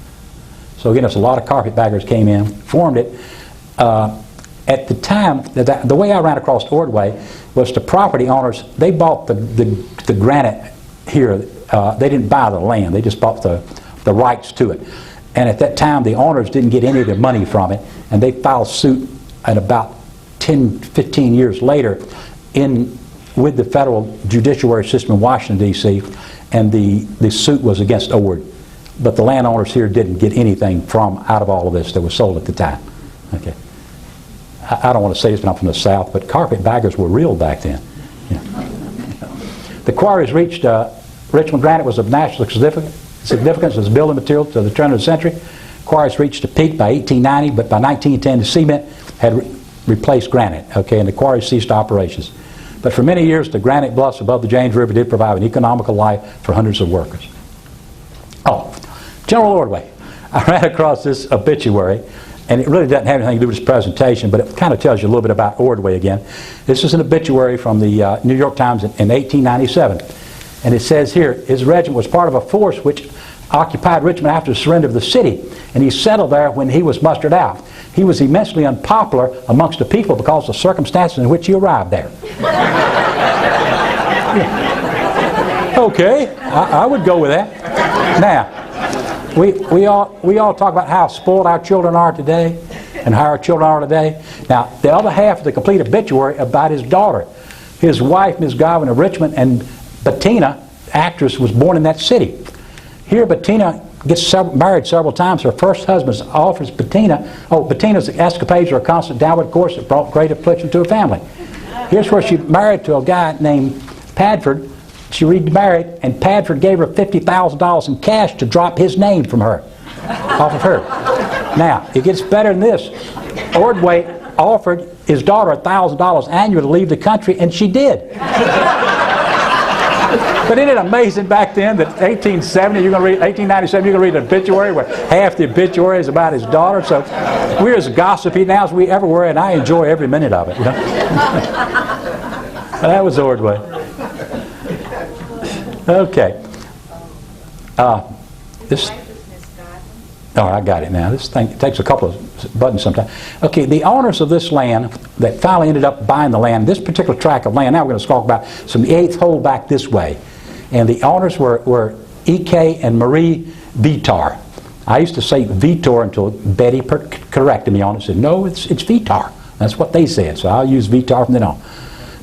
So again, there's a lot of carpetbaggers came in, formed it. At the time, the way I ran across Ordway was the property owners, they bought the granite here. They didn't buy the land, they just bought the rights to it. And at that time, the owners didn't get any of their money from it, and they filed suit at about 10, 15 years later with the federal judiciary system in Washington, D.C., and the suit was against Ord. But the landowners here didn't get anything out of all of this that was sold at the time. Okay. I don't want to say this, but I'm from the South, but carpetbaggers were real back then. The quarries reached, Richmond granite was of national significance as building material to the turn of the century. Quarries reached a peak by 1890, but by 1910 the cement had replaced granite, okay, and the quarries ceased operations. But for many years the granite bluffs above the James River did provide an economical life for hundreds of workers. Oh, General Ordway. I ran across this obituary, and it really doesn't have anything to do with this presentation, but it kind of tells you a little bit about Ordway again. This is an obituary from the New York Times in 1897. And it says here, his regiment was part of a force which occupied Richmond after the surrender of the city, and he settled there when he was mustered out. He was immensely unpopular amongst the people because of the circumstances in which he arrived there. Okay, I would go with that. Now, we all talk about how spoiled our children are today and how our children are today. Now, the other half of the complete obituary about his daughter. His wife, Miss Godwin of Richmond, and Bettina, actress, was born in that city. Here Bettina gets married several times. Her first husband offers Bettina's escapades are a constant downward course that brought great affliction to her family. Here's where she married to a guy named Padford. She remarried, and Padford gave her $50,000 in cash to drop his name from her, off of her. Now, it gets better than this. Ordway offered his daughter $1,000 annually to leave the country, and she did. But isn't it amazing back then that 1897 you're going to read an obituary where half the obituary is about his daughter? So we're as gossipy now as we ever were, and I enjoy every minute of it. You know? That was Ordway. Okay. This. Oh, I got it now. This thing takes a couple of buttons sometimes. Okay, the owners of this land that finally ended up buying the land, this particular tract of land, now we're going to talk about some 8th hole back this way. And the owners were E.K. and Marie Vitar. I used to say Vitor until Betty corrected me on it and said, no, it's Vitar. That's what they said, so I'll use Vitar from then on.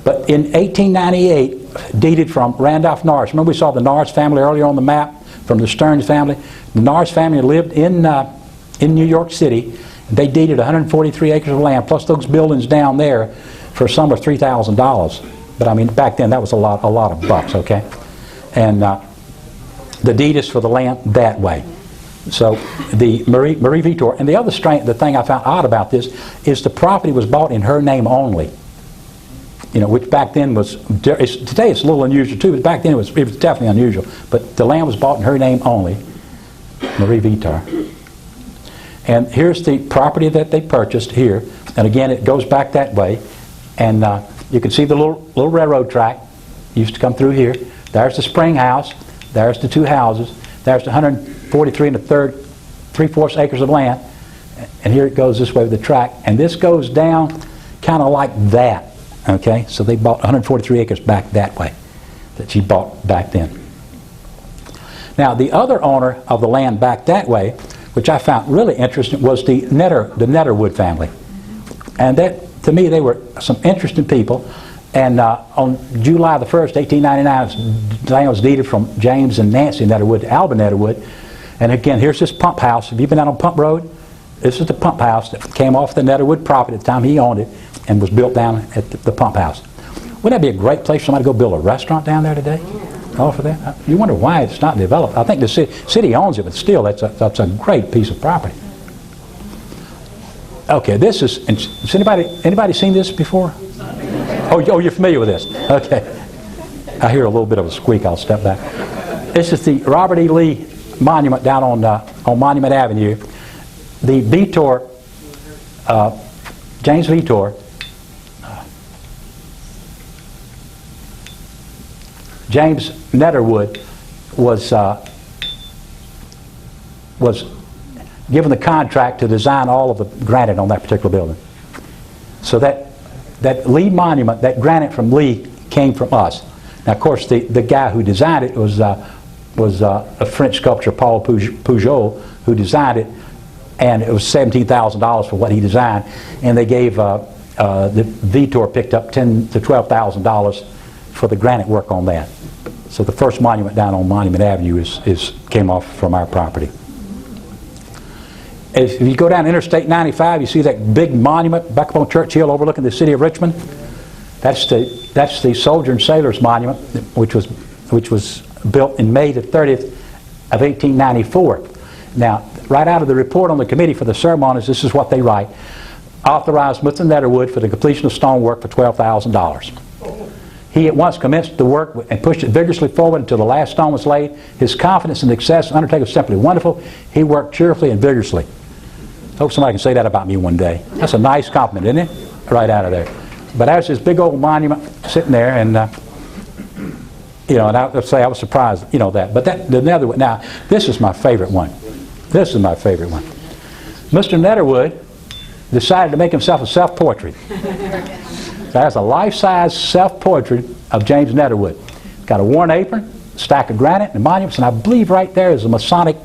But in 1898, deeded from Randolph Norris. Remember we saw the Norris family earlier on the map, from the Stearns family? The Norris family lived in New York City. They deeded 143 acres of land, plus those buildings down there, for a sum of $3,000. But I mean, back then that was a lot of bucks, okay? And the deed is for the land that way. So the Marie Vitor, and the thing I found odd about this is the property was bought in her name only. You know, which back then was, today it's a little unusual too, but back then it was definitely unusual. But the land was bought in her name only, Marie Vitar. And here's the property that they purchased here. And again, it goes back that way. And you can see the little railroad track used to come through here. There's the spring house. There's the 2 houses. There's the 143 3/4 acres of land. And here it goes this way with the track. And this goes down kind of like that. Okay, so they bought 143 acres back that way that she bought back then. Now, the other owner of the land back that way, which I found really interesting, was the Netterwood family. And that, to me, they were some interesting people. And on July the 1st, 1899, the land was deeded from James and Nancy Netterwood to Alba Netterwood. And again, here's this pump house. Have you been out on Pump Road? This is the pump house that came off the Netterwood property at the time he owned it, and was built down at the pump house. Wouldn't that be a great place for somebody to go build a restaurant down there today? All for that? You wonder why it's not developed. I think the city owns it, but still, that's a great piece of property. Okay, this is. Has anybody seen this before? Oh, you're familiar with this? Okay. I hear a little bit of a squeak. I'll step back. This is the Robert E. Lee Monument down on Monument Avenue. The Vitor, James Vitor. James Netterwood was given the contract to design all of the granite on that particular building. So that Lee monument, that granite from Lee, came from us. Now, of course, the guy who designed it was a French sculptor, Paul Pujol, who designed it, and it was $17,000 for what he designed, and they gave the Vitor picked up $10,000 to $12,000 for the granite work on that. So the first monument down on Monument Avenue came off from our property. If you go down Interstate 95, you see that big monument back up on Church Hill overlooking the city of Richmond. That's the Soldier and Sailors Monument, which was built in May the 30th of 1894. Now, right out of the report on the committee for the ceremonies, this is what they write: authorized Mr. Netterwood for the completion of stonework for $12,000. He at once commenced the work and pushed it vigorously forward until the last stone was laid. His confidence in the success of the undertaking was simply wonderful. He worked cheerfully and vigorously. Hope somebody can say that about me one day. That's a nice compliment, isn't it? Right out of there. But there's this big old monument sitting there, and and I would say I was surprised, that. But the Netterwood. Now, this is my favorite one. This is my favorite one. Mr. Netterwood decided to make himself a self-portrait. That's a life-size self-portrait of James Netterwood. Got a worn apron, a stack of granite and monuments, and I believe right there is a Masonic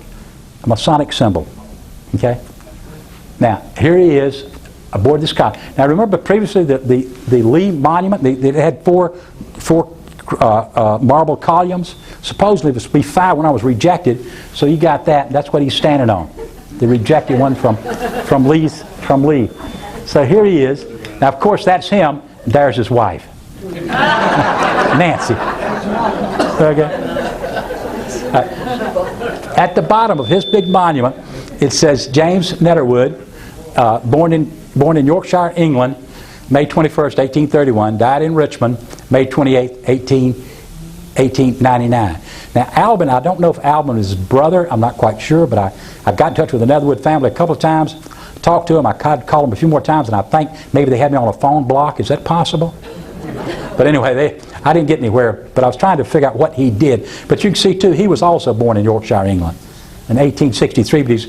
symbol. Okay. Now here he is aboard this car. Now remember previously the Lee Monument, they had four marble columns. Supposedly it was to be 5 when I was rejected. So you got that. That's what he's standing on. The rejected one from Lee. So here he is. Now of course that's him. There's his wife, Nancy. Okay. At the bottom of his big monument, it says James Netterwood, born in Yorkshire, England, May 21st, 1831, died in Richmond, May 28th, 1899. Now Alban, I don't know if Alban is his brother, I'm not quite sure, but I got in touch with the Netterwood family a couple of times, talked to him, I tried to call him a few more times, and I think maybe they had me on a phone block. Is that possible? But anyway, I didn't get anywhere, but I was trying to figure out what he did. But you can see, too, he was also born in Yorkshire, England in 1863, but he's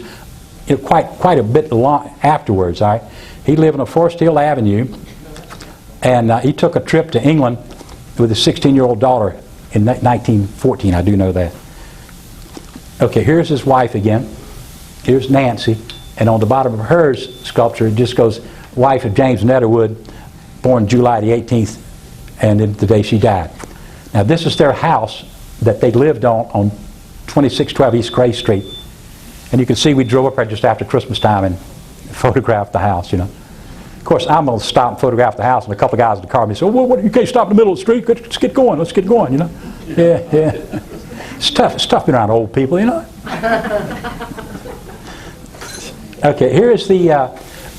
quite a bit long afterwards. All right? He lived on Forest Hill Avenue, and he took a trip to England with his 16-year-old daughter in 1914. I do know that. Okay, here's his wife again. Here's Nancy, and on the bottom of her sculpture it just goes, wife of James Netherwood, born July the 18th, and the day she died. Now this is their house that they lived on 2612 East Gray Street. And you can see we drove up there just after Christmas time and photographed the house, you know. Of course, I'm going to stop and photograph the house, and a couple of guys in the car me say, well, you can't stop in the middle of the street, let's get going, you know. Yeah. It's tough being around old people, you know. Okay, here is the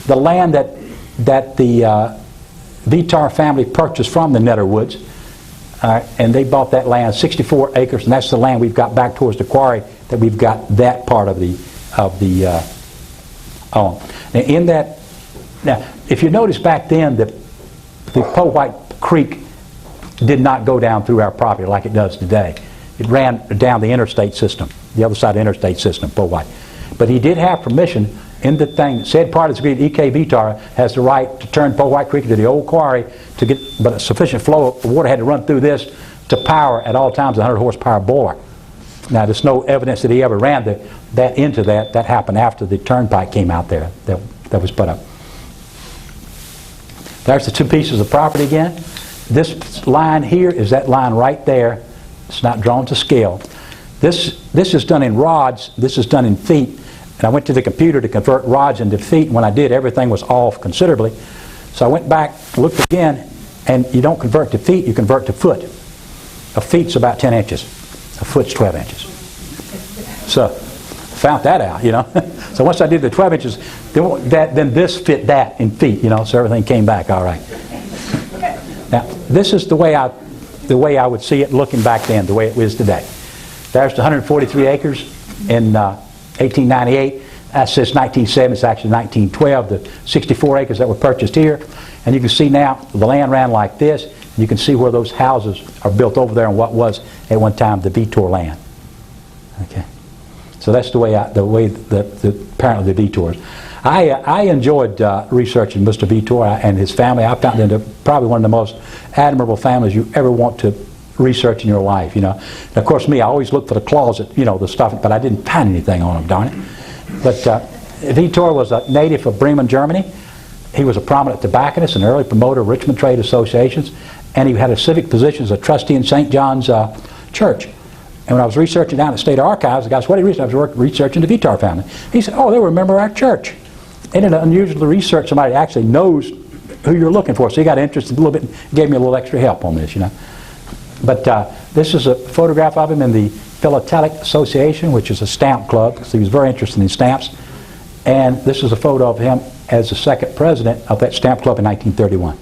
land that the Vitar family purchased from the Netherwoods, and they bought that land, 64 acres, and that's the land we've got back towards the quarry that we've got that part of the on. Now, if you notice back then, the Powhite Creek did not go down through our property like it does today. It ran down the interstate system, the other side of the interstate system, Powhite. But he did have permission in the thing that said part of the agreement, E.K. Vitar has the right to turn Powhite Creek into the old quarry to get, but a sufficient flow of water had to run through this to power at all times a 100 horsepower boiler. Now there's no evidence that he ever ran that into that. That happened after the turnpike came out there that was put up. There's the two pieces of property again. This line here is that line right there. It's not drawn to scale. This is done in rods. This is done in feet. And I went to the computer to convert rods into feet. And when I did, everything was off considerably. So I went back, looked again, and you don't convert to feet, you convert to foot. A feet's about 10 inches. A foot's 12 inches. So found that out, you know. So once I did the 12 inches, then this fit that in feet, you know, so everything came back all right. Now, this is the way I would see it looking back then, the way it is today. There's the 143 acres in 1898. That says 1907, it's actually 1912. The 64 acres that were purchased here. And you can see now the land ran like this. You can see where those houses are built over there on what was at one time the Vitor land. Okay. So that's the way apparently the Vitors. I enjoyed researching Mr. Vitor and his family. I found them probably one of the most admirable families you ever want to research in your life, you know. And of course, me, I always look for the closet, you know, the stuff, but I didn't find anything on him, darn it. But Vitor was a native of Bremen, Germany. He was a prominent tobacconist and early promoter of Richmond trade associations, and he had a civic position as a trustee in St. John's Church. And when I was researching down at State Archives, the guy said, what are you researching? I was researching the Vitar family. He said, oh, they were a member of our church. Isn't it unusual to research somebody that actually knows who you're looking for? So he got interested a little bit, gave me a little extra help on this, you know. But this is a photograph of him in the Philatelic Association, which is a stamp club, because he was very interested in stamps. And this is a photo of him as the second president of that stamp club in 1931.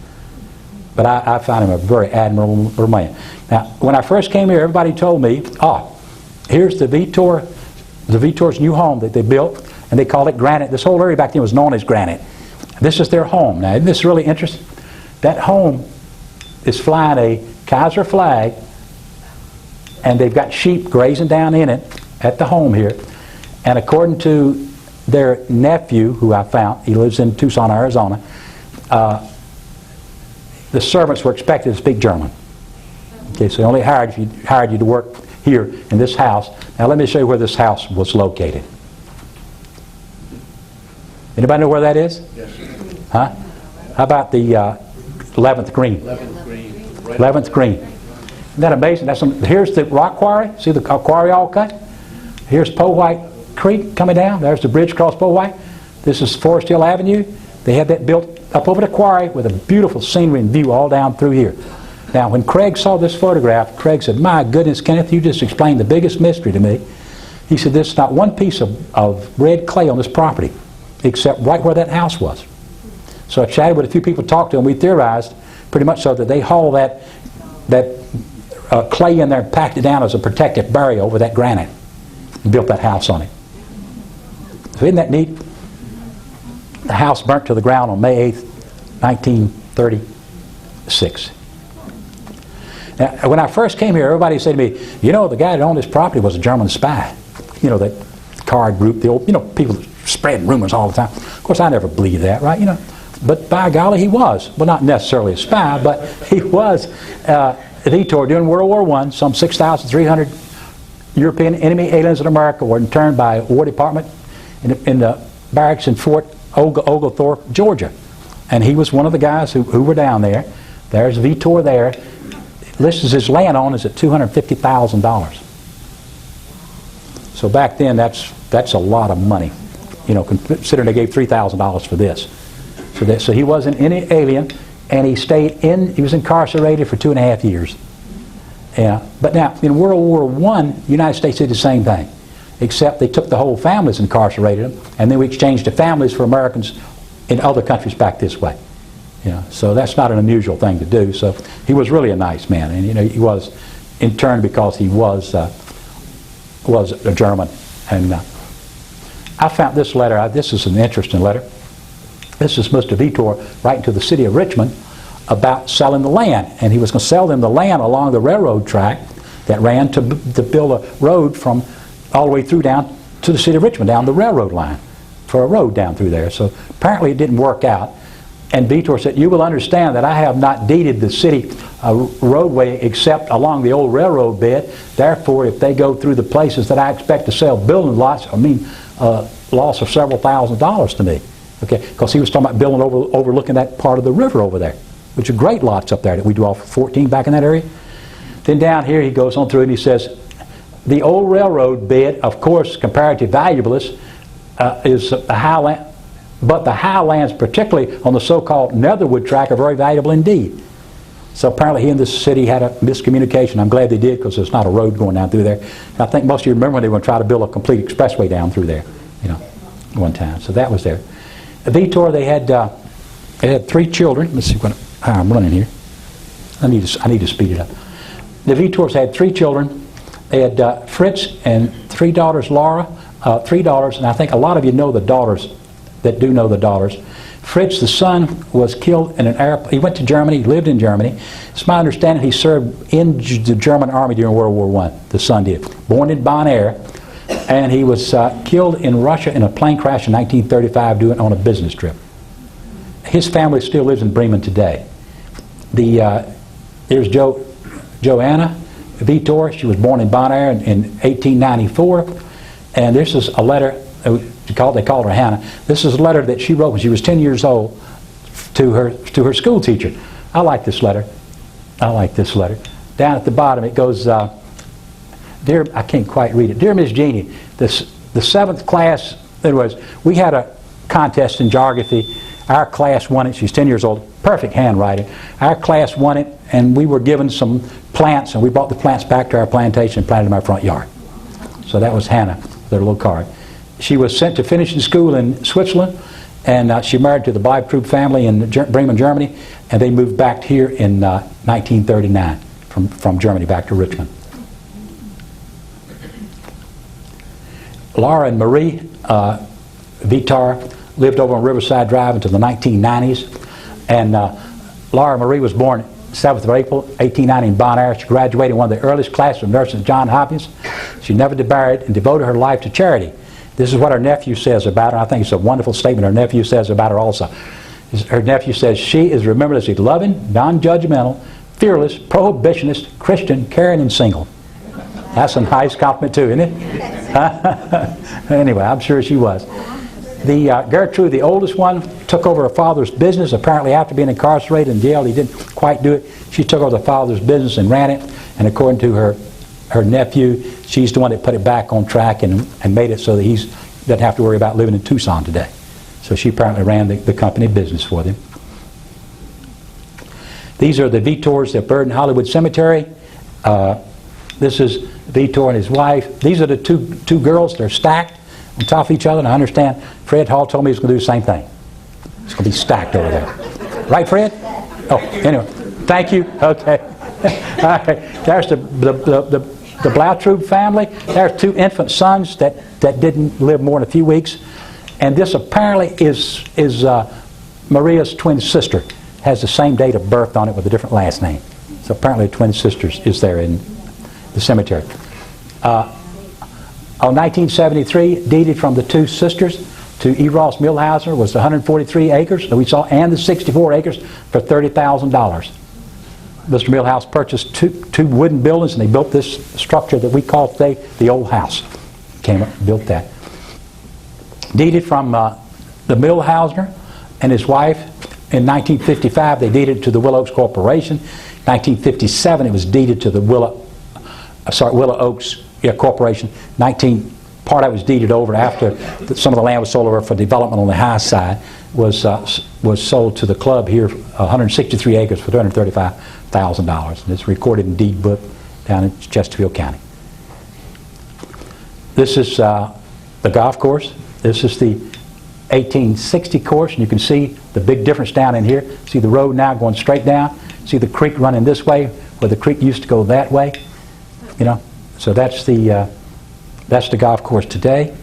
But I found him a very admirable man. Now, when I first came here, everybody told me, oh, here's the Vitor's new home that they built, and they called it Granite. This whole area back then was known as Granite. This is their home. Now, isn't this really interesting? That home is flying a Kaiser flag, and they've got sheep grazing down in it at the home here. And according to their nephew, who I found, he lives in Tucson, Arizona, the servants were expected to speak German. Okay, so they only hired you to work here in this house. Now let me show you where this house was located. Anybody know where that is? Yes. Huh? How about the 11th green? 11th green. Right 11th green. Isn't that amazing? Here's the rock quarry. See the quarry all cut? Here's Powhite Creek coming down. There's the bridge across Powhite. This is Forest Hill Avenue. They had that built up over the quarry with a beautiful scenery and view all down through here. Now, when Craig saw this photograph, Craig said, my goodness, Kenneth, you just explained the biggest mystery to me. He said, there's not one piece of red clay on this property except right where that house was. So I chatted with a few people, talked to them. We theorized pretty much so that they hauled that clay in there and packed it down as a protective barrier over that granite and built that house on it. So isn't that neat? The house burnt to the ground on May 8th, 1936. Now, when I first came here, everybody said to me, you know, the guy that owned this property was a German spy. You know, that card group, the old, you know, people spreading rumors all the time. Of course, I never believed that, right? You know, but by golly, he was. Well, not necessarily a spy, but he was a Vitor during World War I. Some 6,300 European enemy aliens in America were interned by War Department in the barracks in Fort Oglethorpe, Georgia. And he was one of the guys who were down there. There's Vitor there. Lists his land on is at $250,000. So back then, that's a lot of money. You know, considering they gave $3,000 for this. So he wasn't any alien, and he was incarcerated for 2.5 years. Yeah. But now, in World War I, the United States did the same thing, except they took the whole families and incarcerated them, and then we exchanged the families for Americans in other countries back this way. Yeah. So that's not an unusual thing to do. So he was really a nice man, and you know, he was interned because he was a German. And I found this letter. This is an interesting letter. This is Mr. Vitor writing to the city of Richmond about selling the land, and he was going to sell them the land along the railroad track that ran to build a road from all the way through down to the city of Richmond, down the railroad line, for a road down through there. So apparently it didn't work out, and Vitor said, "You will understand that I have not deeded the city roadway except along the old railroad bed. Therefore, if they go through the places that I expect to sell building lots, I mean loss of several $1,000s to me." Okay, because he was talking about building overlooking that part of the river over there, which are great lots up there that we do off 14 back in that area. Then down here he goes on through and he says, the old railroad bed, of course, comparative valuableness is a highland, but the highlands, particularly on the so-called Netherwood track, are very valuable indeed. So apparently he and this city had a miscommunication. I'm glad they did, because there's not a road going down through there. And I think most of you remember when they were going to try to build a complete expressway down through there, you know, one time. So that was there. Vitor, they had 3 children. Let's see what I'm running here. I need to speed it up. The Vitors had 3 children. They had Fritz and 3 daughters, Laura, 3 daughters, and I think a lot of you know the daughters that do know the daughters. Fritz, the son, was killed in an airplane. He went to Germany, he lived in Germany. It's my understanding he served in the German army during World War I, the son did. Born in Bon Air, and he was killed in Russia in a plane crash in 1935 on a business trip. His family still lives in Bremen today. There's Joanna Vitor. She was born in Bon Air in 1894, and this is a letter. They called her Hannah. This is a letter that she wrote when she was 10 years old to her school teacher. I like this letter. Down at the bottom it goes, Dear, I can't quite read it. Dear Miss Jeannie, the 7th class, we had a contest in geography. Our class won it. She's 10 years old. Perfect handwriting. Our class won it, and we were given some plants, and we brought the plants back to our plantation and planted them in our front yard. So that was Hannah, their little card. She was sent to finishing school in Switzerland, and she married to the Bleibtreu family in Bremen, Germany, and they moved back here in 1939 from Germany back to Richmond. Laura and Marie Vitar lived over on Riverside Drive until the 1990s, and Laura Marie was born 7th of April, 1890 in Bon Air. She graduated in one of the earliest classes of nursing at Johns Hopkins. She never married and devoted her life to charity. This is what her nephew says about her. I think it's a wonderful statement her nephew says about her also. Her nephew says, she is remembered as a loving, non-judgmental, fearless, prohibitionist, Christian, caring, and single. That's a nice compliment too, isn't it? Anyway, I'm sure she was. Gertrude, the oldest one, took over her father's business. Apparently after being incarcerated in jail, he didn't quite do it. She took over the father's business and ran it. And according to her nephew, she's the one that put it back on track and made it so that he doesn't have to worry about living in Tucson today. So she apparently ran the company business for them. These are the Vitors at Bird and Hollywood Cemetery. This is Vitor and his wife. These are the two girls. They're stacked on top of each other. And I understand Fred Hall told me he's going to do the same thing. It's going to be stacked over there. Right, Fred? Oh, anyway. Thank you. Okay. All right. There's the Bleibtreu family. There's 2 infant sons that didn't live more than a few weeks. And this apparently is Maria's twin sister. Has the same date of birth on it with a different last name. So apparently Twin Sisters is there in the cemetery. On 1973, deeded from the two sisters to E. Ross Millhauser was the 143 acres that we saw, and the 64 acres for $30,000. Mr. Millhouse purchased two wooden buildings, and they built this structure that we call today the Old House. Came up and built that. Deeded from the Millhauser and his wife in 1955. They deeded to the Willow Oaks Corporation. 1957, it was deeded to the Willow Oaks Corporation. Part of it was deeded over after some of the land was sold over for development on the high side. Was sold to the club here, 163 acres for $235,000. And it's recorded in deed book down in Chesterfield County. This is the golf course. This is the 1860 course, and you can see the big difference down in here. See the road now going straight down. See the creek running this way, where the creek used to go that way. You know, so that's the golf course today.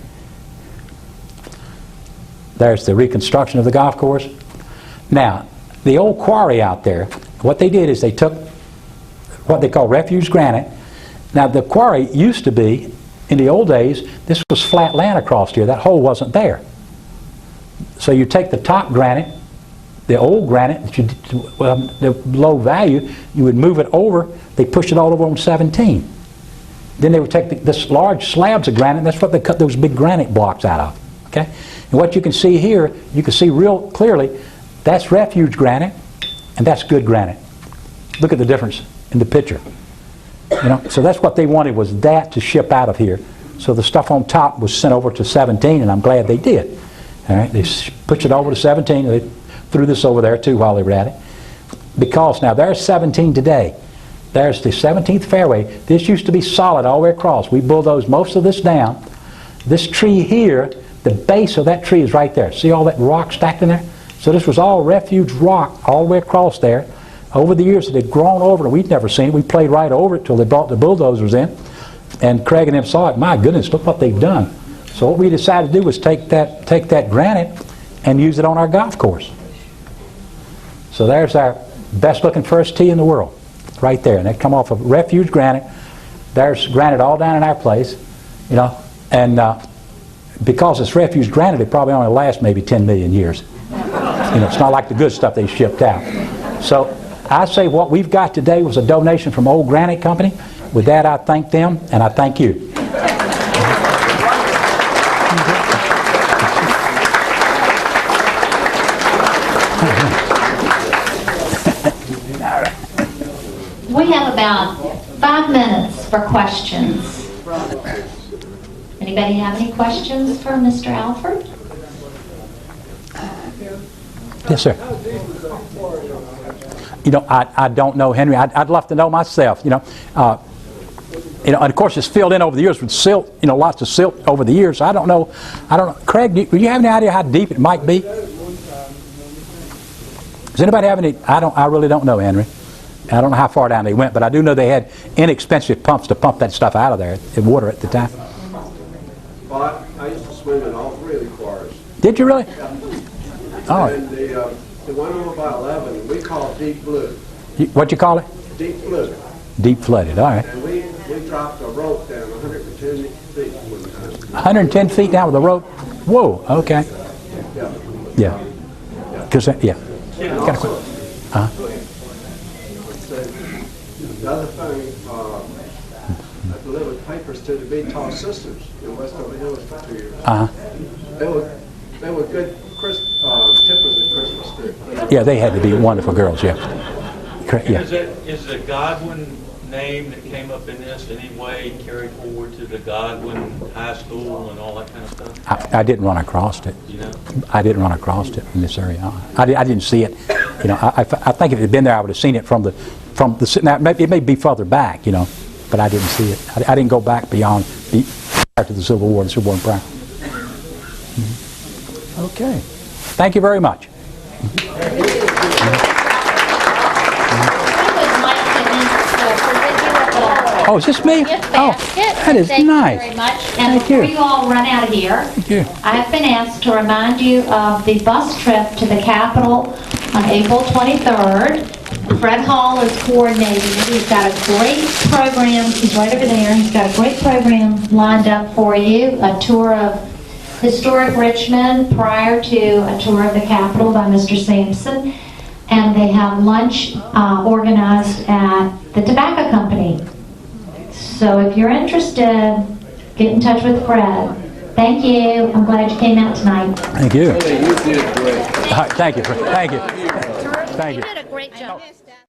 There's the reconstruction of the golf course. Now, the old quarry out there, what they did is they took what they call refuse granite. Now, the quarry used to be, in the old days, this was flat land across here. That hole wasn't there. So you take the top granite, the old granite, the low value, you would move it over. They push it all over on 17. Then they would take this large slabs of granite, and that's what they cut those big granite blocks out of. Okay? And what you can see here, you can see real clearly, that's refuge granite, and that's good granite. Look at the difference in the picture. You know, so that's what they wanted, was that to ship out of here. So the stuff on top was sent over to 17, and I'm glad they did. All right, they pushed it over to 17, and they threw this over there too while they were at it. Because now there's 17 today. There's the 17th fairway. This used to be solid all the way across. We bulldozed most of this down. This tree here, the base of that tree is right there. See all that rock stacked in there? So this was all refuge rock all the way across there. Over the years it had grown over, and we'd never seen it. We played right over it till they brought the bulldozers in. And Craig and them saw it. My goodness, look what they've done. So what we decided to do was take that granite and use it on our golf course. So there's our best looking first tee in the world. Right there, and they come off of refuge granite. There's granite all down in our place, you know, and because it's refuge granite, it probably only lasts maybe 10 million years. You know, it's not like the good stuff they shipped out. So I say what we've got today was a donation from Old Granite Company. With that, I thank them, and I thank you. We have about 5 minutes for questions. Anybody have any questions for Mr. Alford? Yes, sir. You know, I don't know, Henry. I'd love to know myself. You know, and of course it's filled in over the years with silt. You know, lots of silt over the years. I don't know. Craig, do you have any idea how deep it might be? Does anybody have any? I really don't know, Henry. I don't know how far down they went, but I do know they had inexpensive pumps to pump that stuff out of there, the water at the time. Well, I used to swim in all three of the quarries. Did you really? Oh. And the one over by 11, we call it deep blue. What'd you call it? Deep blue. Deep flooded, all right. And we dropped a rope down 110 feet one time. 110 feet down with a rope? Whoa, okay. Yeah. Yeah. Because, yeah. Got a question. The other thing, I delivered papers to the Beatall sisters in Westover Hills for 2 years. They were good tippers at Christmas too. Yeah, they had to be wonderful girls, yeah. Yeah. Is the Godwin name that came up in this in any way carried forward to the Godwin High School and all that kind of stuff? I didn't run across it. You know? I didn't run across it in this area. I didn't see it. You know, I think if it had been there, I would have seen it from the. Now, it may be further back, you know, but I didn't see it. I didn't go back beyond prior to the Civil War and Civil War and prior. Okay. Thank you very much. Oh, is this me? Oh, that is nice. Thank you very much. And before you all run out of here, I have been asked to remind you of the bus trip to the Capitol on April 23rd. Fred Hall is coordinating it. He's got a great program. He's right over there. He's got a great program lined up for you. A tour of historic Richmond prior to a tour of the Capitol by Mr. Sampson. And they have lunch organized at the tobacco company. So if you're interested, get in touch with Fred. Thank you. I'm glad you came out tonight. Thank you. You did great. All right, thank you. Thank you. Thank you. You did a great job.